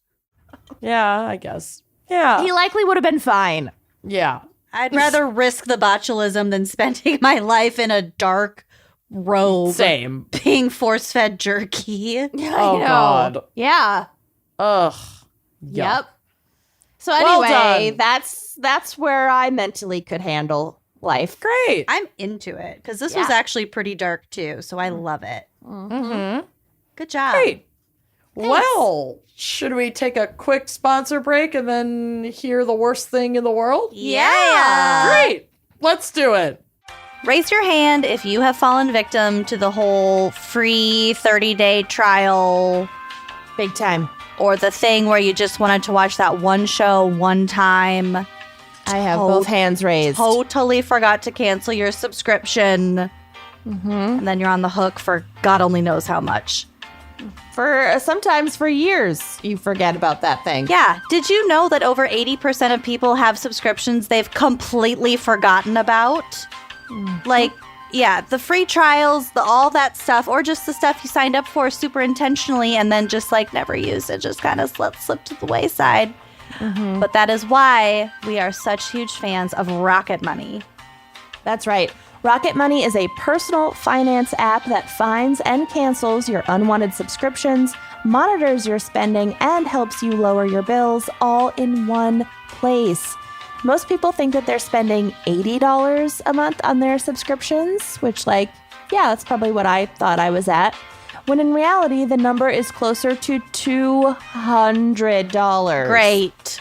A: Yeah, I guess. Yeah.
B: He likely would have been fine.
A: Yeah.
C: I'd rather risk the botulism than spending my life in a dark robe
A: Same.
C: being force-fed jerky.
A: Oh, God.
B: Yeah.
A: Ugh.
B: Yep. So
A: Well
B: anyway,
A: done.
B: that's where I mentally could handle life.
A: Great.
C: I'm into it because this was actually pretty dark too, so I love it.
A: Mm-hmm.
C: Good job.
A: Great. Well, should we take a quick sponsor break and then hear the worst thing in the world?
C: Yeah.
A: Great. Let's do it.
C: Raise your hand if you have fallen victim to the whole free 30-day trial
B: Big time.
C: or the thing where you just wanted to watch that one show one time.
B: I have both hands raised.
C: Totally forgot to cancel your subscription. And then you're on the hook for God only knows how much.
B: Sometimes for years, you forget about that thing.
C: Yeah. Did you know that over 80% of people have subscriptions they've completely forgotten about? Like, yeah, the free trials, all that stuff, or just the stuff you signed up for super intentionally and then just like never used it, just kind of slip to the wayside. But that is why we are such huge fans of Rocket Money.
B: That's right. Rocket Money is a personal finance app that finds and cancels your unwanted subscriptions, monitors your spending, and helps you lower your bills all in one place. Most people think that they're spending $80 a month on their subscriptions, which that's probably what I thought I was at. When in reality, the number is closer to $200.
C: Great.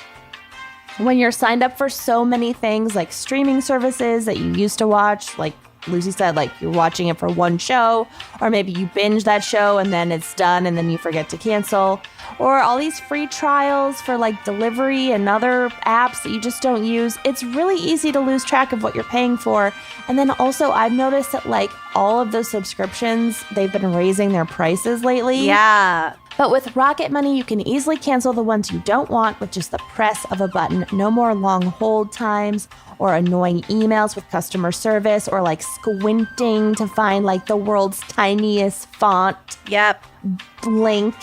B: When you're signed up for so many things like streaming services that you used to watch, like Lucy said, like you're watching it for one show, or maybe you binge that show and then it's done and then you forget to cancel, or all these free trials for like delivery and other apps that you just don't use, it's really easy to lose track of what you're paying for. And then also I've noticed that like all of those subscriptions, they've been raising their prices lately.
C: Yeah.
B: But with Rocket Money, you can easily cancel the ones you don't want with just the press of a button. No more long hold times or annoying emails with customer service or like squinting to find like the world's tiniest font.
C: Yep.
B: Blink.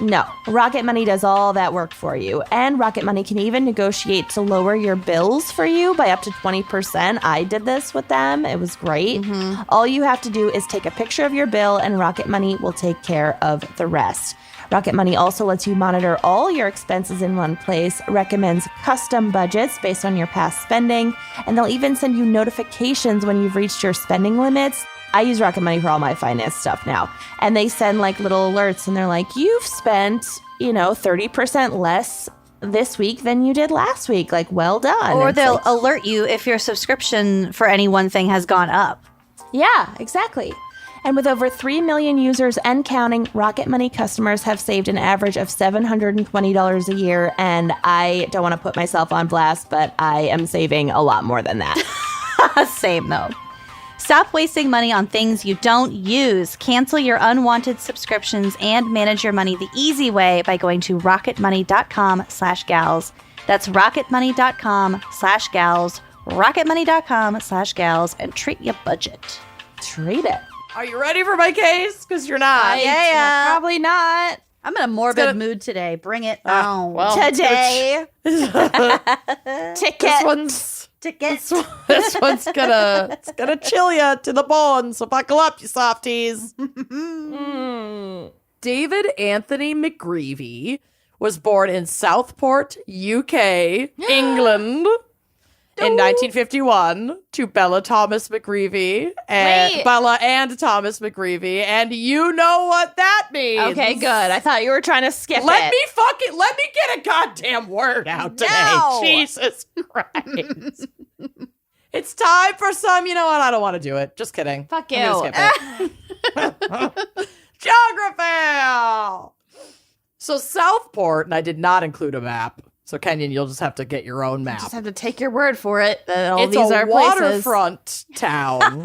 B: No, Rocket Money does all that work for you. And Rocket Money can even negotiate to lower your bills for you by up to 20%. I did this with them. It was great. All you have to do is take a picture of your bill and Rocket Money will take care of the rest. Rocket Money also lets you monitor all your expenses in one place, recommends custom budgets based on your past spending, and they'll even send you notifications when you've reached your spending limits. I use Rocket Money for all my finance stuff now. And they send like little alerts and they're like, you've spent, 30% less this week than you did last week. Like, well done.
C: Or
B: It's
C: they'll
B: like,
C: alert you if your subscription for any one thing has gone up.
B: yeah, exactly. And with over 3 million users and counting, Rocket Money customers have saved an average of $720 a year. And I don't want to put myself on blast, but I am saving a lot more than that.
C: Same though. Stop wasting money on things you don't use. Cancel your unwanted subscriptions and manage your money the easy way by going to rocketmoney.com/gals. That's rocketmoney.com/gals. rocketmoney.com/gals and treat your budget.
B: Treat it.
A: Are you ready for my case? Because you're not.
B: Probably not.
C: I'm in a morbid mood today. Bring it on.
A: Well,
B: Today.
A: This one's
C: Ticket.
A: this one's gonna chill you to the bone. So buckle up, you softies. David Anthony McGreevy was born in Southport, UK, England, in 1951 to Bella Thomas McGreevy and Bella and Thomas McGreevy, and you know what that means.
B: Okay, good. I thought you were trying to skip
A: Let
B: it.
A: me get a goddamn word out today.
B: No.
A: Jesus Christ. It's time for some, you know what? I don't want to do it. Just kidding.
B: Fuck you.
A: I'm gonna skip it. Geography! So Southport, and I did not include a map. So Kenyon, you'll just have to get your own map.
B: Just have to take your word for it that all
A: It's
B: these
A: a
B: are places.
A: waterfront town.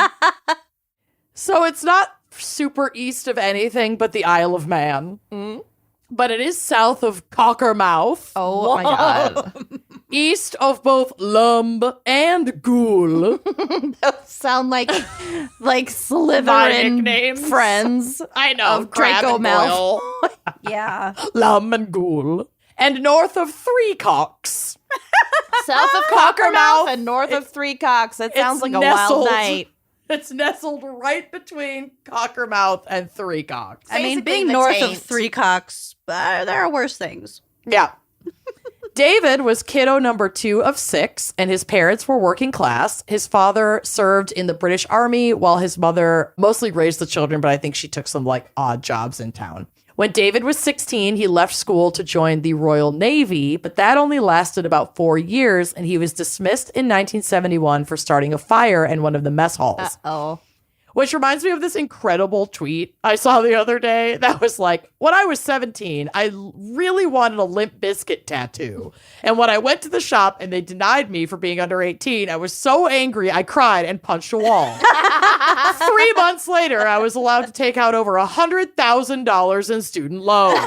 A: So it's not super east of anything but the Isle of Man. But it is south of Cockermouth.
B: Oh my god.
A: East of both Lumb and Ghoul.
B: Sound like
A: My
B: Slytherin
A: nicknames.
B: friends.
A: I know.
B: Of Draco
A: Malfoy.
C: Yeah.
A: Lumb and Ghoul. And north of Three Cocks.
B: South of Cockermouth and north of Three Cocks. That sounds like a wild night.
A: It's nestled right between Cockermouth and Three Cocks.
C: I mean,
B: Basically
C: being
B: the
C: north
B: taint.
C: of Three Cocks, there are worse things.
A: Yeah. David was kiddo number 2 of 6, and his parents were working class. His father served in the British Army, while his mother mostly raised the children, but I think she took some like odd jobs in town. When David was 16, he left school to join the Royal Navy, but that only lasted about 4 years, and he was dismissed in 1971 for starting a fire in one of the mess halls.
B: Oh.
A: Which reminds me of this incredible tweet I saw the other day that was like, when I was 17, I really wanted a Limp Bizkit tattoo. And when I went to the shop and they denied me for being under 18, I was so angry I cried and punched a wall. 3 months later, I was allowed to take out over $100,000 in student loans.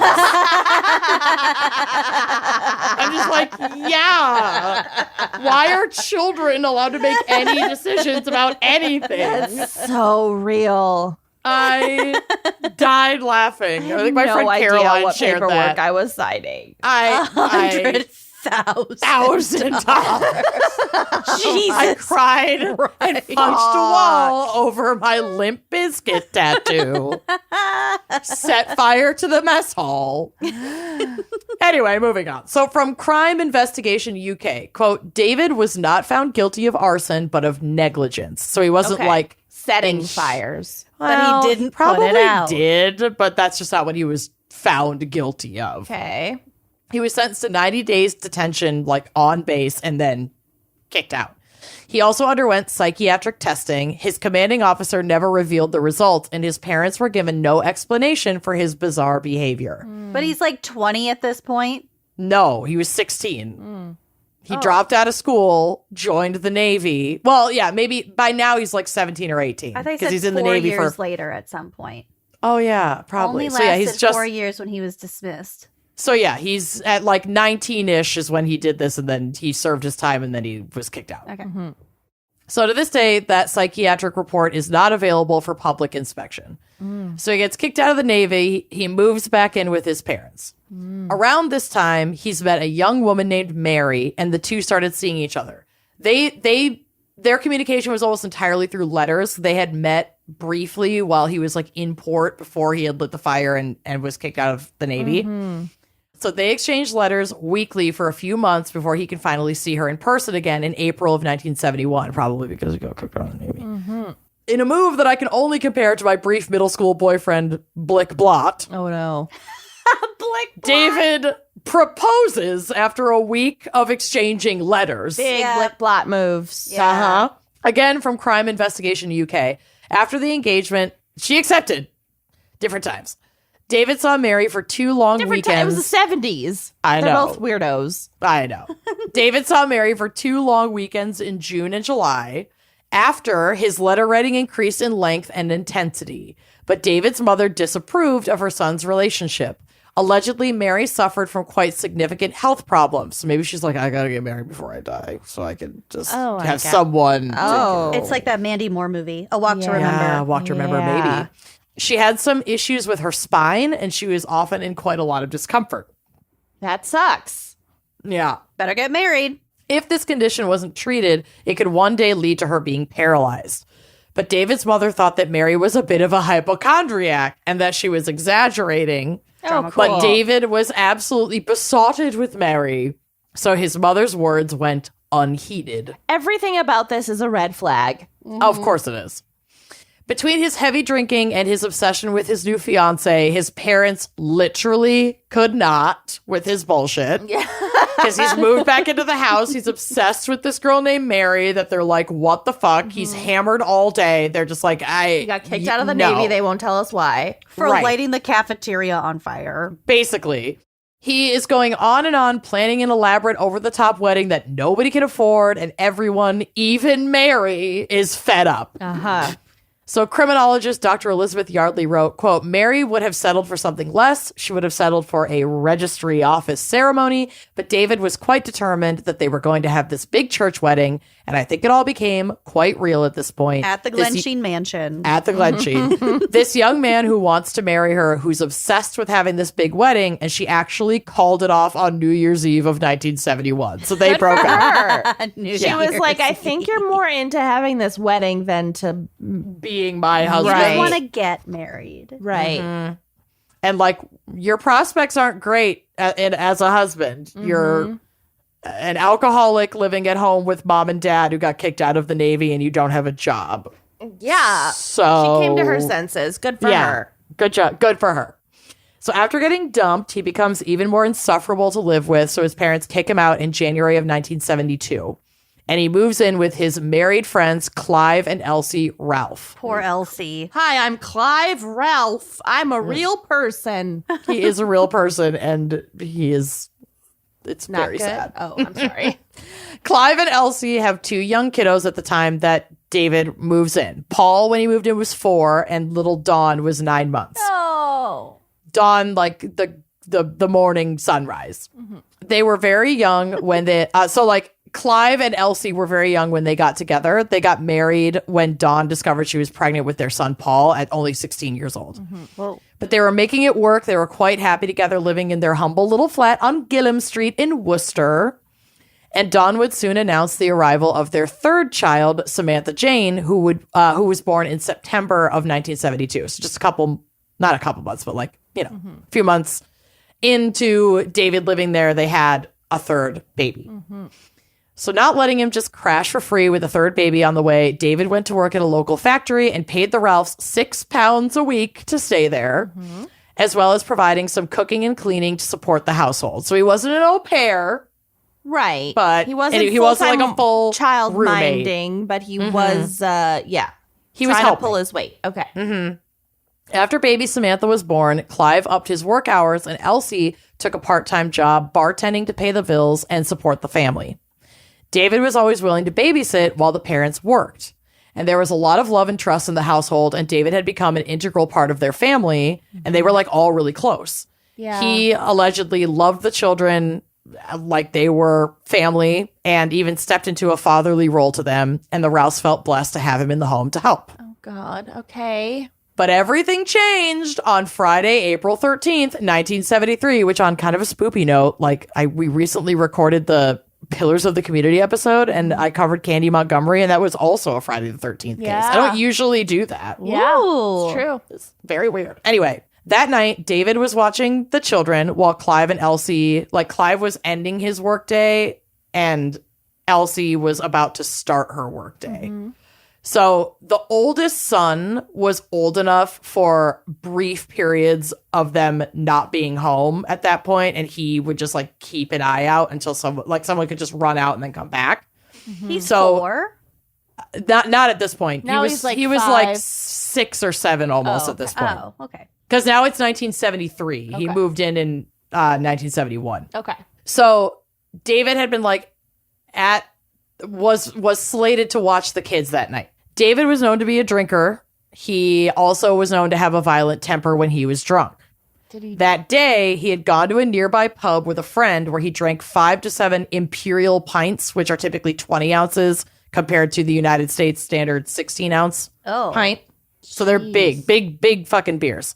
A: I'm just like, yeah. Why are children allowed to make any decisions about anything?
B: So real.
A: I died laughing. I think my
B: no
A: friend
B: idea
A: Caroline
B: what
A: shared
B: paperwork
A: that.
B: I was signing.
C: $100,000.
B: Jesus.
A: I cried and punched a wall over my Limp Bizkit tattoo. Set fire to the mess hall. Anyway, moving on. So from Crime Investigation UK, quote, David was not found guilty of arson, but of negligence. So he wasn't
B: Okay.
A: like
B: Setting fires.
C: But he didn't put it
A: probably
C: out.
A: did, but that's just not what he was found guilty of.
B: Okay.
A: He was sentenced to 90 days detention, like on base, and then kicked out. He also underwent psychiatric testing. His commanding officer never revealed the results, and his parents were given no explanation for his bizarre behavior.
C: But he's like 20 at this point.
A: No, he was 16. He dropped out of school, joined the Navy. Well, yeah, maybe by now he's like 17 or 18.
C: I thought he said
A: he's in the
C: 4
A: Navy
C: years
A: for.
C: later at some point.
A: Oh, yeah, probably.
C: Only
A: So, yeah,
C: lasted
A: he's just.
C: 4 years when he was dismissed.
A: So, yeah, he's at like 19-ish is when he did this, and then he served his time, and then he was kicked out.
C: Okay.
A: So to this day, that psychiatric report is not available for public inspection. So he gets kicked out of the Navy. He moves back in with his parents. Around this time, he's met a young woman named Mary, and the two started seeing each other. Their communication was almost entirely through letters. They had met briefly while he was like in port before he had lit the fire and was kicked out of the Navy. So they exchanged letters weekly for a few months before he could finally see her in person again in April of 1971, probably because he got kicked out of the Navy. In a move that I can only compare to my brief middle school boyfriend, Blick Blot,
B: Oh no.
A: David proposes after a week of exchanging letters.
B: Big lip blot moves.
A: Uh-huh. Again, from Crime Investigation UK. After the engagement, she accepted. Different times. David saw Mary for 2 long
B: Different time. It
A: weekends.
B: was the 70s.
A: I
B: They're
A: know.
B: both weirdos.
A: I know. David saw Mary for 2 long weekends in June and July. After, his letter writing increased in length and intensity. But David's mother disapproved of her son's relationship. Allegedly, Mary suffered from quite significant health problems. So maybe she's like, I gotta get married before I die so I can just
B: Oh, I
A: have
B: got-
A: someone.
B: Oh.
C: It's like that Mandy Moore movie, A Walk to
B: Yeah.
C: Remember.
A: Yeah, Walk to Remember,
B: Yeah.
A: maybe. She had some issues with her spine, and she was often in quite a lot of discomfort.
B: That sucks.
A: Yeah.
C: Better get married.
A: If this condition wasn't treated, it could one day lead to her being paralyzed. But David's mother thought that Mary was a bit of a hypochondriac and that she was exaggerating.
B: Oh, cool.
A: But David was absolutely besotted with Mary. So his mother's words went unheeded.
B: Everything about this is a red flag.
A: Of course it is. Between his heavy drinking and his obsession with his new fiance, his parents literally could not with his bullshit.
B: Yeah.
A: Because he's moved back into the house. He's obsessed with this girl named Mary that they're like, what the fuck? He's hammered all day. They're just like,
B: He got kicked out of the Navy. They won't tell us why.
C: For
A: Right.
C: lighting the cafeteria on fire.
A: Basically. He is going on and on, planning an elaborate over-the-top wedding that nobody can afford, and everyone, even Mary, is fed up.
B: Uh-huh.
A: So criminologist Dr. Elizabeth Yardley wrote, quote, Mary would have settled for something less. She would have settled for a registry office ceremony, but David was quite determined that they were going to have this big church wedding, and I think it all became quite real at this point.
C: At the Glensheen mansion.
A: At the Glensheen. This young man who wants to marry her, who's obsessed with having this big wedding, and she actually called it off on New Year's Eve of 1971. So they broke up.
B: Her. She was like, I think you're more into having this wedding than to
A: Being my husband.
B: Right.
C: I want to get married.
B: right.
A: And like, your prospects aren't great as a husband. You're an alcoholic living at home with mom and dad who got kicked out of the Navy, and you don't have a job.
B: Yeah.
A: So
B: She came to her senses. Good for her.
A: Good job. Good for her. So after getting dumped, he becomes even more insufferable to live with. So his parents kick him out in January of 1972. And he moves in with his married friends, Clive and Elsie Ralph.
C: Poor Elsie.
B: Hi, I'm Clive Ralph. I'm a real person.
A: He is a real person, and it's
B: Not
A: very
B: good.
A: sad.
B: Oh, I'm sorry.
A: Clive and Elsie have two young kiddos at the time that David moves in. Paul, when he moved in, was 4, and little Dawn was 9 months.
B: Oh.
A: Dawn, like the morning sunrise. They were very young when they Clive and Elsie were very young when they got together. They got married when Dawn discovered she was pregnant with their son Paul at only 16 years old.
C: Whoa.
A: But they were making it work. They were quite happy together, living in their humble little flat on Gillam Street in Worcester. And Dawn would soon announce the arrival of their third child, Samantha Jane, who was born in September of 1972. So just not a couple months, but a few months into David living there, they had a third baby. So not letting him just crash for free with a third baby on the way, David went to work at a local factory and paid the Ralphs £6 a week to stay there, as well as providing some cooking and cleaning to support the household. So he wasn't an au pair,
B: Right.
A: but
B: he wasn't
A: he wasn't like a full
B: child
A: roommate.
B: minding, but he was
A: He was
B: trying to
A: helping.
B: pull his weight. Okay.
A: After baby Samantha was born, Clive upped his work hours and Elsie took a part-time job bartending to pay the bills and support the family. David was always willing to babysit while the parents worked. And there was a lot of love and trust in the household, and David had become an integral part of their family, and they were all really close.
B: Yeah.
A: He allegedly loved the children like they were family and even stepped into a fatherly role to them, and the Rouse felt blessed to have him in the home to help.
B: Oh, God. Okay.
A: But everything changed on Friday, April 13th, 1973, which on kind of a spoopy note, we recently recorded the Pillars of the Community episode, and I covered Candy Montgomery, and that was also a Friday the 13th case. I don't usually do that.
B: Yeah.
C: Ooh.
B: It's true.
A: It's very weird. Anyway, that night, David was watching the children while Clive and Elsie, Clive was ending his workday, and Elsie was about to start her workday. So the oldest son was old enough for brief periods of them not being home at that point, and he would just keep an eye out until someone could just run out and then come back.
C: He's
A: So-
C: 4.
A: Not at this point.
B: Now
A: he was
B: he's
A: 5.
B: 5.
A: 6 or 7 almost at this point.
C: Oh, okay.
A: Because now it's 1973. He
B: Okay.
A: moved in 1971.
B: Okay.
A: So David had been was slated to watch the kids that night. David was known to be a drinker. He also was known to have a violent temper when he was drunk. That day, he had gone to a nearby pub with a friend where he drank 5 to 7 imperial pints, which are typically 20 ounces compared to the United States standard 16 ounce
C: Oh.
A: pint. So they're big fucking beers.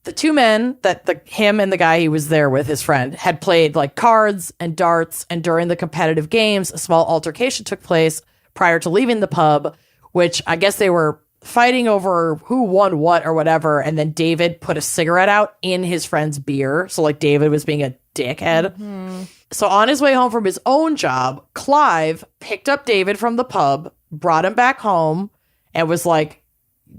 A: The two men him and the guy he was there with, his friend, had played cards and darts, and during the competitive games, a small altercation took place prior to leaving the pub, which I guess they were fighting over who won what or whatever, and then David put a cigarette out in his friend's beer. So, like, David was being a dickhead. Mm-hmm. So on his way home from his own job, Clive picked up David from the pub, brought him back home, and was like,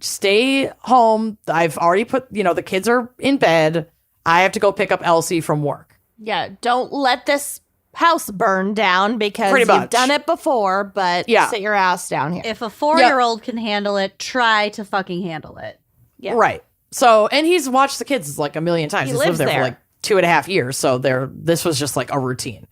A: stay home. I've already put, the kids are in bed. I have to go pick up Elsie from work.
B: Yeah, don't let this house burn down because you've done it before, but sit your ass down here.
C: If a 4-year-old can handle it, try to fucking handle it.
A: Yeah. Right. So, and he's watched the kids like a million times. He's lived there for like 2.5 years. So this was just like a routine.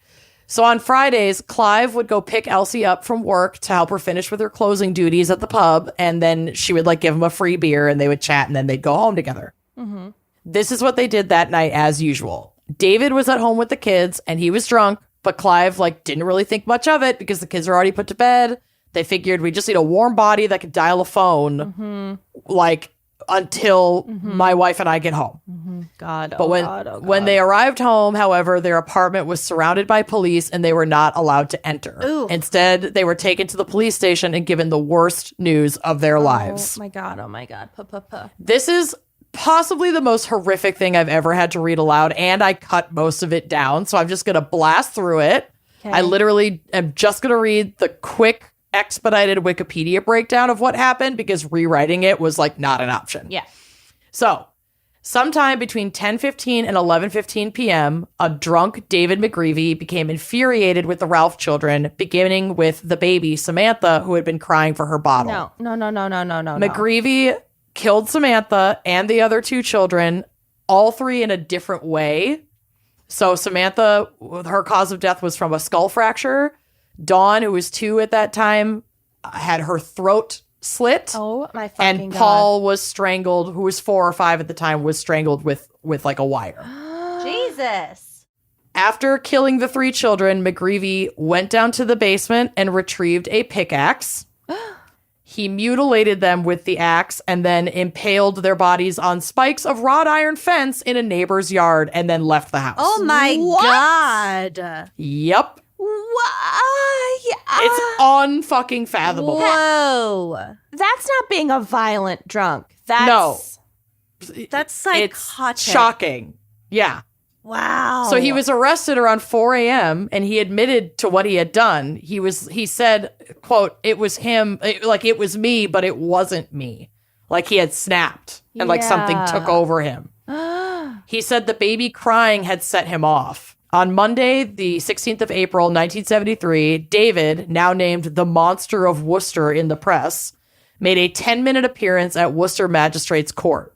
A: So on Fridays, Clive would go pick Elsie up from work to help her finish with her closing duties at the pub. And then she would like give him a free beer and they would chat and then they'd go home together. Mm-hmm. This is what they did that night as usual. David was at home with the kids and he was drunk. But Clive, like, didn't really think much of it because the kids are already put to bed. They figured we just need a warm body that could dial a phone, like, until my wife and I get home.
B: Mm-hmm. God,
A: but when they arrived home, however, their apartment was surrounded by police and they were not allowed to enter.
C: Ooh.
A: Instead, they were taken to the police station and given the worst news of their lives.
B: Oh, my God. Oh, my God.
A: This is possibly the most horrific thing I've ever had to read aloud, and I cut most of it down, so I'm just going to blast through it. Okay. I literally am just going to read the quick, expedited Wikipedia breakdown of what happened, because rewriting it was, like, not an option.
B: Yeah.
A: So, sometime between 10:15 and 11:15 p.m., a drunk David McGreevy became infuriated with the Ralph children, beginning with the baby, Samantha, who had been crying for her bottle.
B: No.
A: McGreevy killed Samantha and the other 2 children, all 3 in a different way. So Samantha, her cause of death was from a skull fracture. Dawn, who was 2 at that time, had her throat slit.
B: Oh, my fucking
A: And Paul was strangled, who was 4 or 5 at the time, was strangled with like a wire.
C: Jesus.
A: After killing the 3 children, McGreevy went down to the basement and retrieved a pickaxe. He mutilated them with the axe and then impaled their bodies on spikes of wrought iron fence in a neighbor's yard and then left the house.
C: Oh my God.
A: Yep.
B: Why?
A: It's unfucking fathomable.
C: Whoa.
B: That's not being a violent drunk.
C: That's psychotic.
A: It's shocking. Yeah.
C: Wow.
A: So he was arrested around 4 a.m. and he admitted to what he had done. He said, quote, it was him, it was me, but it wasn't me. Like he had snapped and like something took over him. He said the baby crying had set him off. On Monday, the 16th of April, 1973, David, now named the Monster of Worcester in the press, made a 10-minute appearance at Worcester Magistrates Court.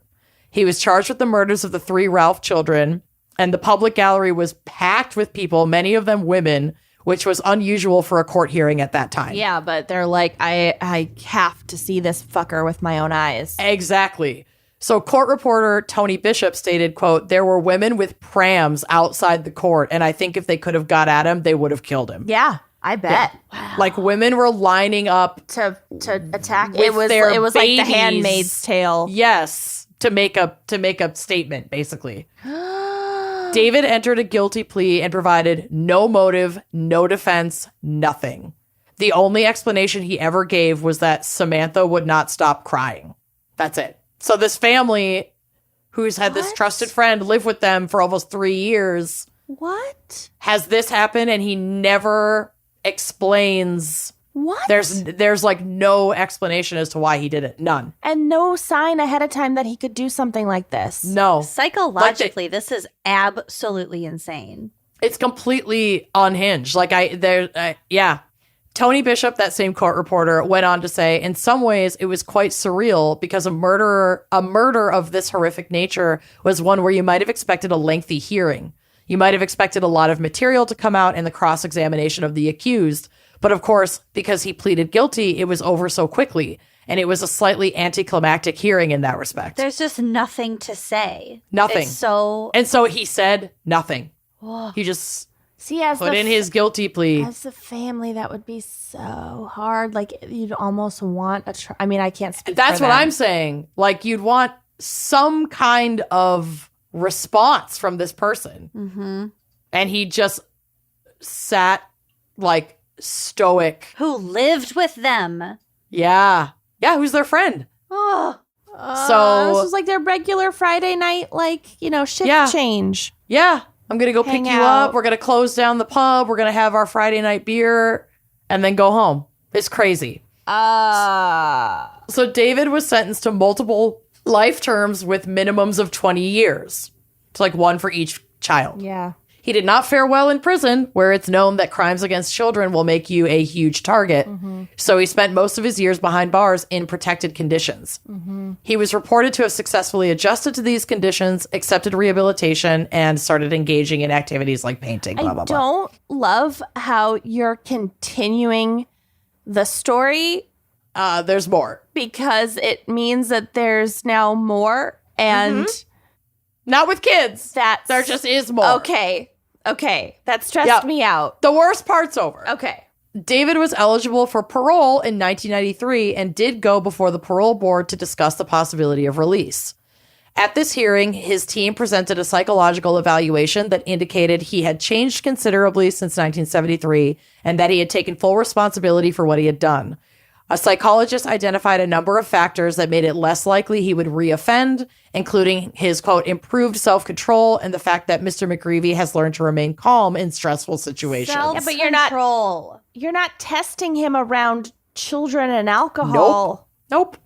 A: He was charged with the murders of the 3 Ralph children, and the public gallery was packed with people, many of them women, which was unusual for a court hearing at that time.
B: Yeah, but they're like, I have to see this fucker with my own eyes.
A: Exactly. So court reporter Tony Bishop stated, quote, there were women with prams outside the court, and I think if they could have got at him, they would have killed him.
B: Yeah, I bet.
A: Yeah. Wow. Like women were lining up
B: to attack. It was like The Handmaid's Tale.
A: Yes, to make a statement, basically. David entered a guilty plea and provided no motive, no defense, nothing. The only explanation he ever gave was that Samantha would not stop crying. That's it. So this family, who's had this trusted friend live with them for almost 3 years, has this happen, and he never explains.
B: What?
A: There's like no explanation as to why he did it. None.
B: And no sign ahead of time that he could do something like this.
A: No.
C: Psychologically, this is absolutely insane.
A: It's completely unhinged. Yeah. Tony Bishop, that same court reporter, went on to say, in some ways, it was quite surreal because a murder of this horrific nature was one where you might have expected a lengthy hearing. You might have expected a lot of material to come out in the cross-examination of the accused. But of course, because he pleaded guilty, it was over so quickly. And it was a slightly anticlimactic hearing in that respect.
C: There's just nothing to say.
A: Nothing.
C: And
A: so he said nothing. Whoa. He just put in his guilty plea.
B: As a family, that would be so hard. Like, you'd almost want I can't speak
A: That's
B: for
A: what
B: them.
A: I'm saying. Like, you'd want some kind of response from this person. Mm-hmm. And he just sat, stoic.
C: Who lived with them.
A: Yeah. Yeah, who's their friend?
C: Oh,
A: So-
B: this was like their regular Friday night, shift
A: Yeah.
B: change.
A: Yeah, I'm going to go
B: Hang
A: pick you
B: out.
A: up. We're going to close down the pub. We're going to have our Friday night beer and then go home. It's crazy. So David was sentenced to multiple life terms with minimums of 20 years. It's like one for each child.
B: Yeah.
A: He did not fare well in prison, where it's known that crimes against children will make you a huge target. So he spent most of his years behind bars in protected conditions. He was reported to have successfully adjusted to these conditions, accepted rehabilitation, and started engaging in activities like painting. Blah,
B: I
A: blah, blah.
B: don't love how you're continuing the story
A: There's more.
B: because it means that there's now more and
A: Not with kids.
B: that's
A: There just is more.
B: Okay. That stressed
A: Yeah.
B: me out.
A: The worst part's over.
B: Okay.
A: David was eligible for parole in 1993 and did go before the parole board to discuss the possibility of release. At this hearing, his team presented a psychological evaluation that indicated he had changed considerably since 1973 and that he had taken full responsibility for what he had done. A psychologist identified a number of factors that made it less likely he would reoffend, including his, quote, improved self-control and the fact that Mr. McGreevy has learned to remain calm in stressful situations.
B: Yeah, but you're not-
C: Self-control.
B: You're not testing him around children and alcohol.
A: Nope.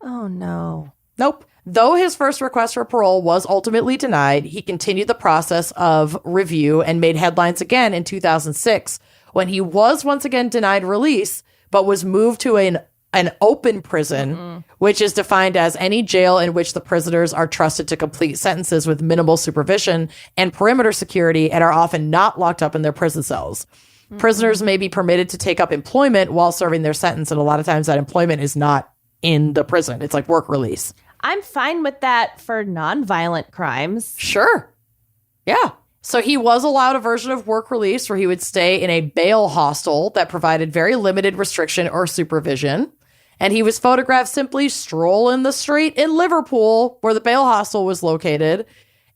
B: Oh, no.
A: Nope. Though his first request for parole was ultimately denied, he continued the process of review and made headlines again in 2006 when he was once again denied release, but was moved to an open prison, which is defined as any jail in which the prisoners are trusted to complete sentences with minimal supervision and perimeter security and are often not locked up in their prison cells. Prisoners may be permitted to take up employment while serving their sentence, and a lot of times that employment is not in the prison. It's like work release.
B: I'm fine with that for nonviolent crimes.
A: Sure. Yeah. So he was allowed a version of work release where he would stay in a bail hostel that provided very limited restriction or supervision. And he was photographed simply strolling the street in Liverpool, where the bail hostel was located.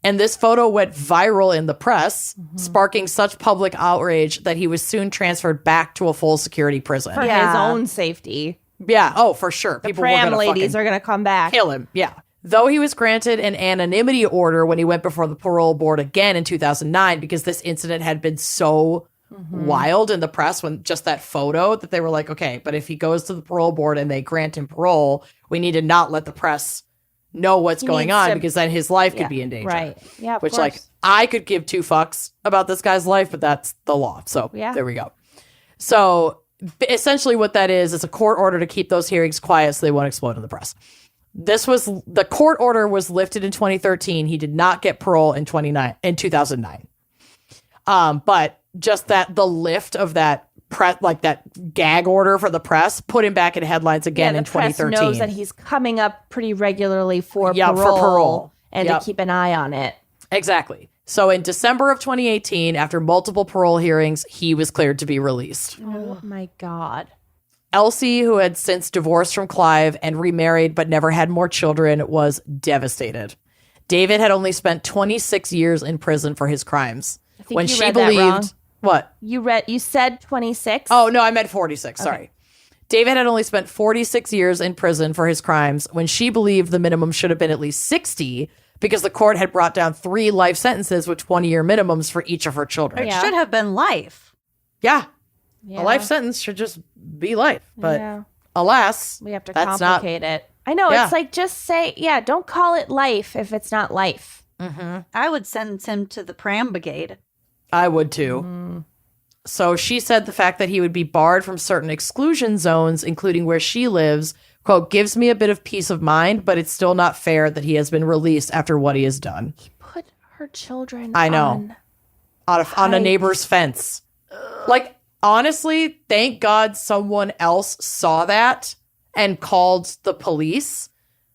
A: And this photo went viral in the press, sparking such public outrage that he was soon transferred back to a full security prison.
B: For his own safety.
A: Yeah. Oh, for sure.
B: The
A: People were
B: pram
A: gonna
B: ladies
A: fucking
B: are going to come back.
A: kill him. Yeah. Though he was granted an anonymity order when he went before the parole board again in 2009, because this incident had been so wild in the press when just that photo that they were like, okay, but if he goes to the parole board and they grant him parole, we need to not let the press know what's going
B: needs
A: on
B: to-
A: because then his life could be in danger.
B: Right. Yeah, of
A: Which,
B: course.
A: like, I could give two fucks about this guy's life, but that's the law. So
B: Yeah.
A: there we go. So essentially what that is a court order to keep those hearings quiet so they won't explode in the press. The court order was lifted in 2013. He did not get parole in 2009. But just that the lift of that press, like that gag order for the press, put him back in headlines again in
B: the press
A: 2013.
B: knows that he's coming up pretty regularly for
A: Yeah,
B: parole,
A: for parole.
B: and
A: Yep.
B: to keep an eye on it.
A: Exactly. So in December of 2018, after multiple parole hearings, he was cleared to be released.
B: Oh my God.
A: Elsie, who had since divorced from Clive and remarried but never had more children, was devastated. David had only spent 26 years in prison for his crimes.
B: I think you read that wrong.
A: What?
B: You said 26?
A: Oh, no, I meant 46. Sorry. David had only spent 46 years in prison for his crimes when she believed the minimum should have been at least 60 because the court had brought down 3 life sentences with 20-year minimums for each of her children.
C: It should have been life.
A: Yeah.
B: Yeah.
A: A life sentence should just be life. But
B: Yeah.
A: alas,
B: We have to
A: that's
B: complicate it. I know.
A: Yeah.
B: It's like, just say, don't call it life if it's not life.
C: I would sentence him to the pram brigade.
A: I would too. So she said the fact that he would be barred from certain exclusion zones, including where she lives, quote, gives me a bit of peace of mind, but it's still not fair that he has been released after what he has done.
B: Put her children
A: I know. On a neighbor's fence. Like, honestly, thank God someone else saw that and called the police.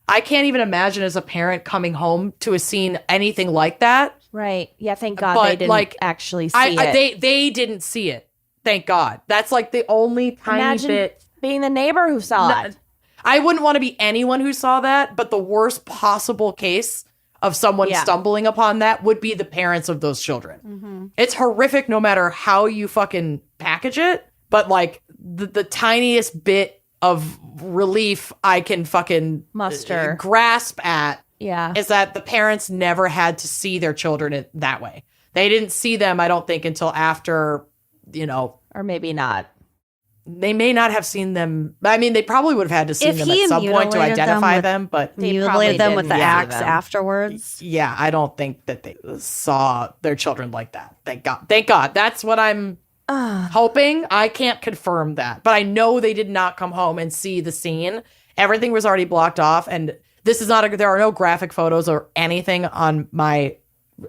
A: I can't even imagine as a parent coming home to a scene anything like that.
B: Right. Yeah, thank God
A: But,
B: they didn't
A: like,
B: actually see it.
A: They didn't see it. Thank God. That's like the only tiny
B: Imagine
A: bit.
B: being the neighbor who saw it.
A: I wouldn't want to be anyone who saw that, but the worst possible case of someone stumbling upon that would be the parents of those children. It's horrific no matter how you fucking package it, but like the tiniest bit of relief I can fucking
B: Muster.
A: grasp at
B: Yeah.
A: is that the parents never had to see their children that way. They didn't see them, I don't think, until after,
B: Or maybe not.
A: they may not have seen them. I mean, they probably would have had to see
C: If
A: them
C: he
A: at some point to
C: mutilated them
A: identify
C: with-
A: them, but
B: They
C: Mutilated
B: probably
C: them with the
B: didn't
C: axe
B: see them.
C: afterwards.
A: yeah, I don't think that they saw their children like that. Thank God. Thank God. That's what I'm hoping. I can't confirm that, but I know they did not come home and see the scene. Everything was already blocked off, and this is not there are no graphic photos or anything on my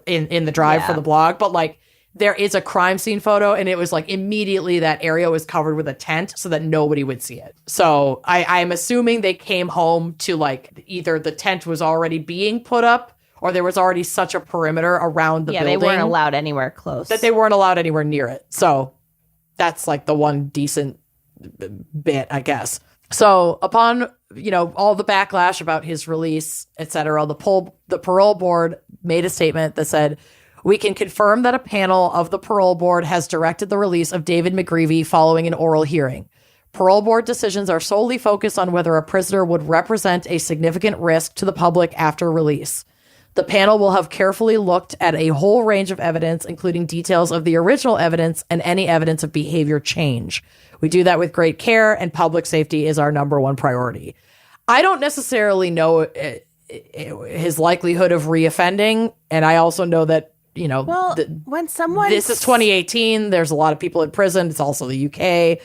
A: in the drive for the blog, but like there is a crime scene photo, and it was like immediately that area was covered with a tent so that nobody would see it. So I'm assuming they came home to like either the tent was already being put up or there was already such a perimeter around the building.
B: They weren't allowed anywhere close.
A: That they weren't allowed anywhere near it. So that's like the one decent bit, I guess. So upon, all the backlash about his release, etc., the parole board made a statement that said, "We can confirm that a panel of the parole board has directed the release of David McGreevy following an oral hearing. Parole board decisions are solely focused on whether a prisoner would represent a significant risk to the public after release. The panel will have carefully looked at a whole range of evidence, including details of the original evidence and any evidence of behavior change. We do that with great care, and public safety is our number one priority." I don't necessarily know his likelihood of reoffending, and I also know that,
B: when someone
A: this is 2018. There's a lot of people in prison. It's also the UK.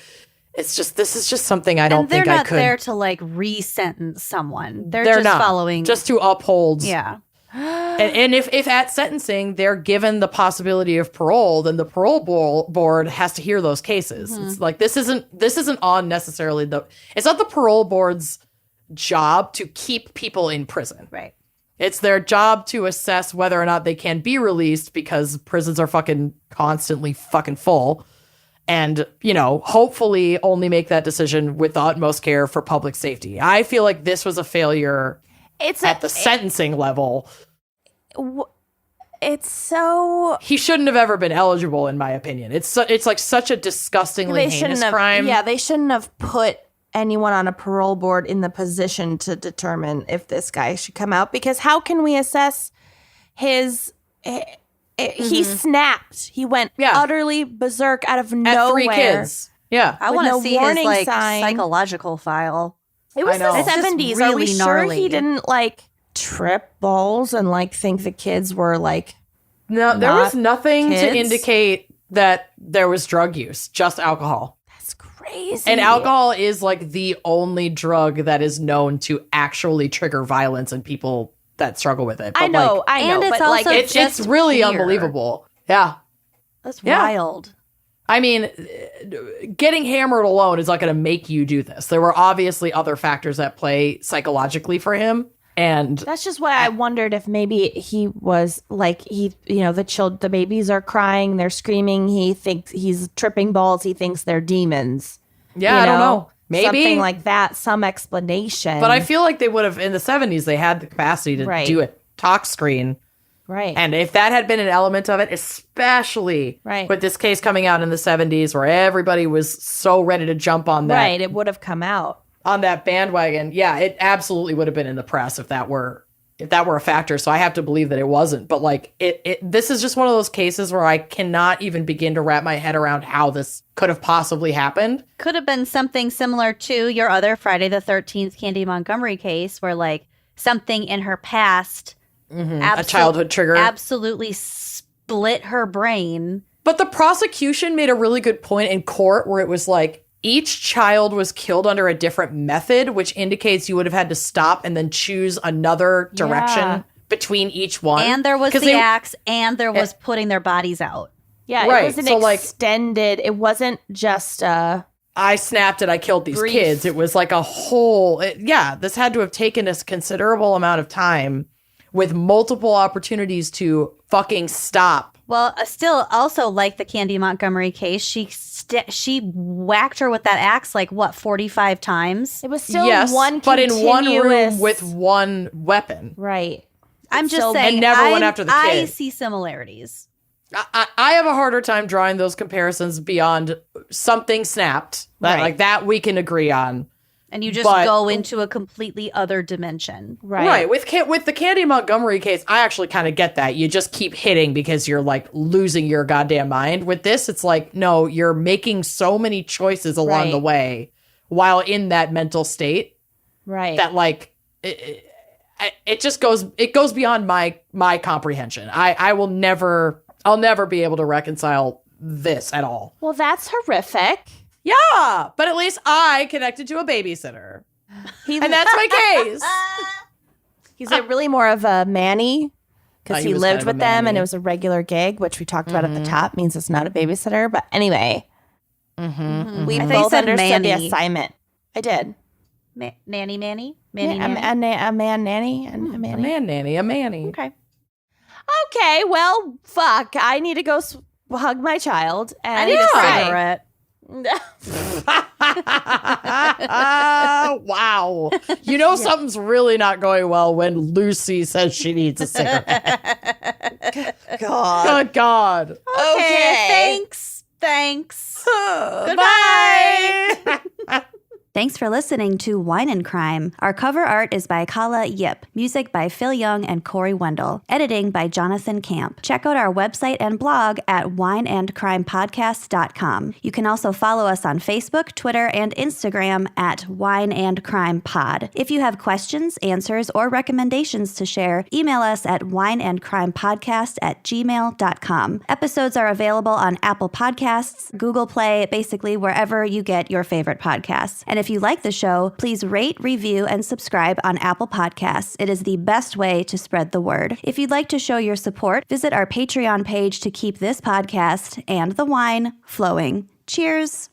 A: This is just something I don't think I could.
C: They're not there to like re-sentence someone. They're just
A: not
C: following.
A: just to uphold.
C: Yeah.
A: And if at sentencing they're given the possibility of parole, then the parole board has to hear those cases. It's like this isn't on necessarily it's not the parole board's job to keep people in prison.
C: Right.
A: It's their job to assess whether or not they can be released because prisons are fucking constantly fucking full. And, hopefully only make that decision with the utmost care for public safety. I feel like this was a failure at the sentencing level.
B: It's so...
A: He shouldn't have ever been eligible, in my opinion. It's like such a disgustingly heinous crime.
B: Yeah, they shouldn't have put anyone on a parole board in the position to determine if this guy should come out, because how can we assess his... He snapped. He went utterly berserk out of nowhere.
A: At 3 kids. Yeah.
C: I want to see his
B: warning sign.
C: psychological file.
B: It was
A: I know.
B: the 70s.
C: Really
B: Are we sure
C: gnarly.
B: he didn't trip balls and think the kids were
A: No, there was nothing to
B: kids?
A: indicate that there was drug use, just alcohol.
B: That's crazy.
A: And alcohol is the only drug that is known to actually trigger violence in people that struggle with it. But
B: I know,
C: and it's
B: but
C: also
A: it's
C: just
A: really
C: fear.
A: unbelievable. Yeah.
C: That's
A: Yeah.
C: wild.
A: I mean, getting hammered alone is not going to make you do this. There were obviously other factors at play psychologically for him. And
B: that's just why I wondered if maybe he was the babies are crying, they're screaming. He thinks he's tripping balls. He thinks they're demons.
A: yeah, I don't know. Maybe
B: something like that, some explanation.
A: But I feel like they would have, in the 70s, they had the capacity to do a talk screen.
B: Right.
A: And if that had been an element of it, especially with this case coming out in the 70s where everybody was so ready to jump on that.
B: Right, it would have come out.
A: On that bandwagon. Yeah, it absolutely would have been in the press if that were a factor. So I have to believe that it wasn't. But this is just one of those cases where I cannot even begin to wrap my head around how this could have possibly happened.
C: Could have been something similar to your other Friday the 13th Candy Montgomery case where something in her past
A: a childhood trigger
C: absolutely split her brain.
A: But the prosecution made a really good point in court where it was each child was killed under a different method, which indicates you would have had to stop and then choose another direction between each one.
C: And there was the axe, and there was putting their bodies out.
B: Yeah,
A: right.
B: It was an extended. It wasn't just
A: I snapped and I killed these kids. It was a whole. This had to have taken a considerable amount of time with multiple opportunities to fucking stop.
C: Well, still, also like the Candy Montgomery case, she whacked her with that axe 45 times.
B: It was still
A: but in one room with one weapon.
B: Right.
C: I'm just saying,
A: and never went after the kid.
C: I see similarities.
A: I have a harder time drawing those comparisons beyond something snapped. That we can agree on.
C: And you just
A: But-
C: go into a completely other dimension.
B: Right.
A: With the Candy Montgomery case, I actually kind of get that. You just keep hitting because you're like losing your goddamn mind. With this, it's like, no, you're making so many choices along the way while in that mental state.
B: Right.
A: That like it just goes beyond my comprehension. I'll never be able to reconcile this at all.
B: Well, that's horrific.
A: Yeah, but at least I connected to a babysitter. And that's my case.
B: He's really more of a Manny because
A: He
B: he
A: was
B: lived
A: kind of
B: with
A: a
B: them and
A: Manny.
B: it was a regular gig, which we talked about at the top, means it's not a babysitter. But anyway, we
C: I thought you
B: both
C: said
B: understood the
C: Manny.
B: assignment. I did.
C: Nanny? Manny
B: Yeah,
C: Nanny?
B: a man nanny and a
A: A
B: Manny.
A: man nanny, a manny.
C: Okay.
B: Okay, well, fuck. I need to go hug my child. And
C: I need a cigarette.
A: Wow. You know something's really not going well when Lucy says she needs a cigarette.
B: God.
A: Good God.
C: Okay, thanks.
A: Goodbye.
C: Thanks for listening to Wine and Crime. Our cover art is by Kala Yip, music by Phil Young and Corey Wendell, editing by Jonathan Camp. Check out our website and blog at wineandcrimepodcast.com. You can also follow us on Facebook, Twitter, and Instagram at Wine and Crime Pod. If you have questions, answers, or recommendations to share, email us at wineandcrimepodcast@gmail.com. Episodes are available on Apple Podcasts, Google Play, basically wherever you get your favorite podcasts. And if you like the show, please rate, review, and subscribe on Apple Podcasts. It is the best way to spread the word. If you'd like to show your support, visit our Patreon page to keep this podcast and the wine flowing. Cheers!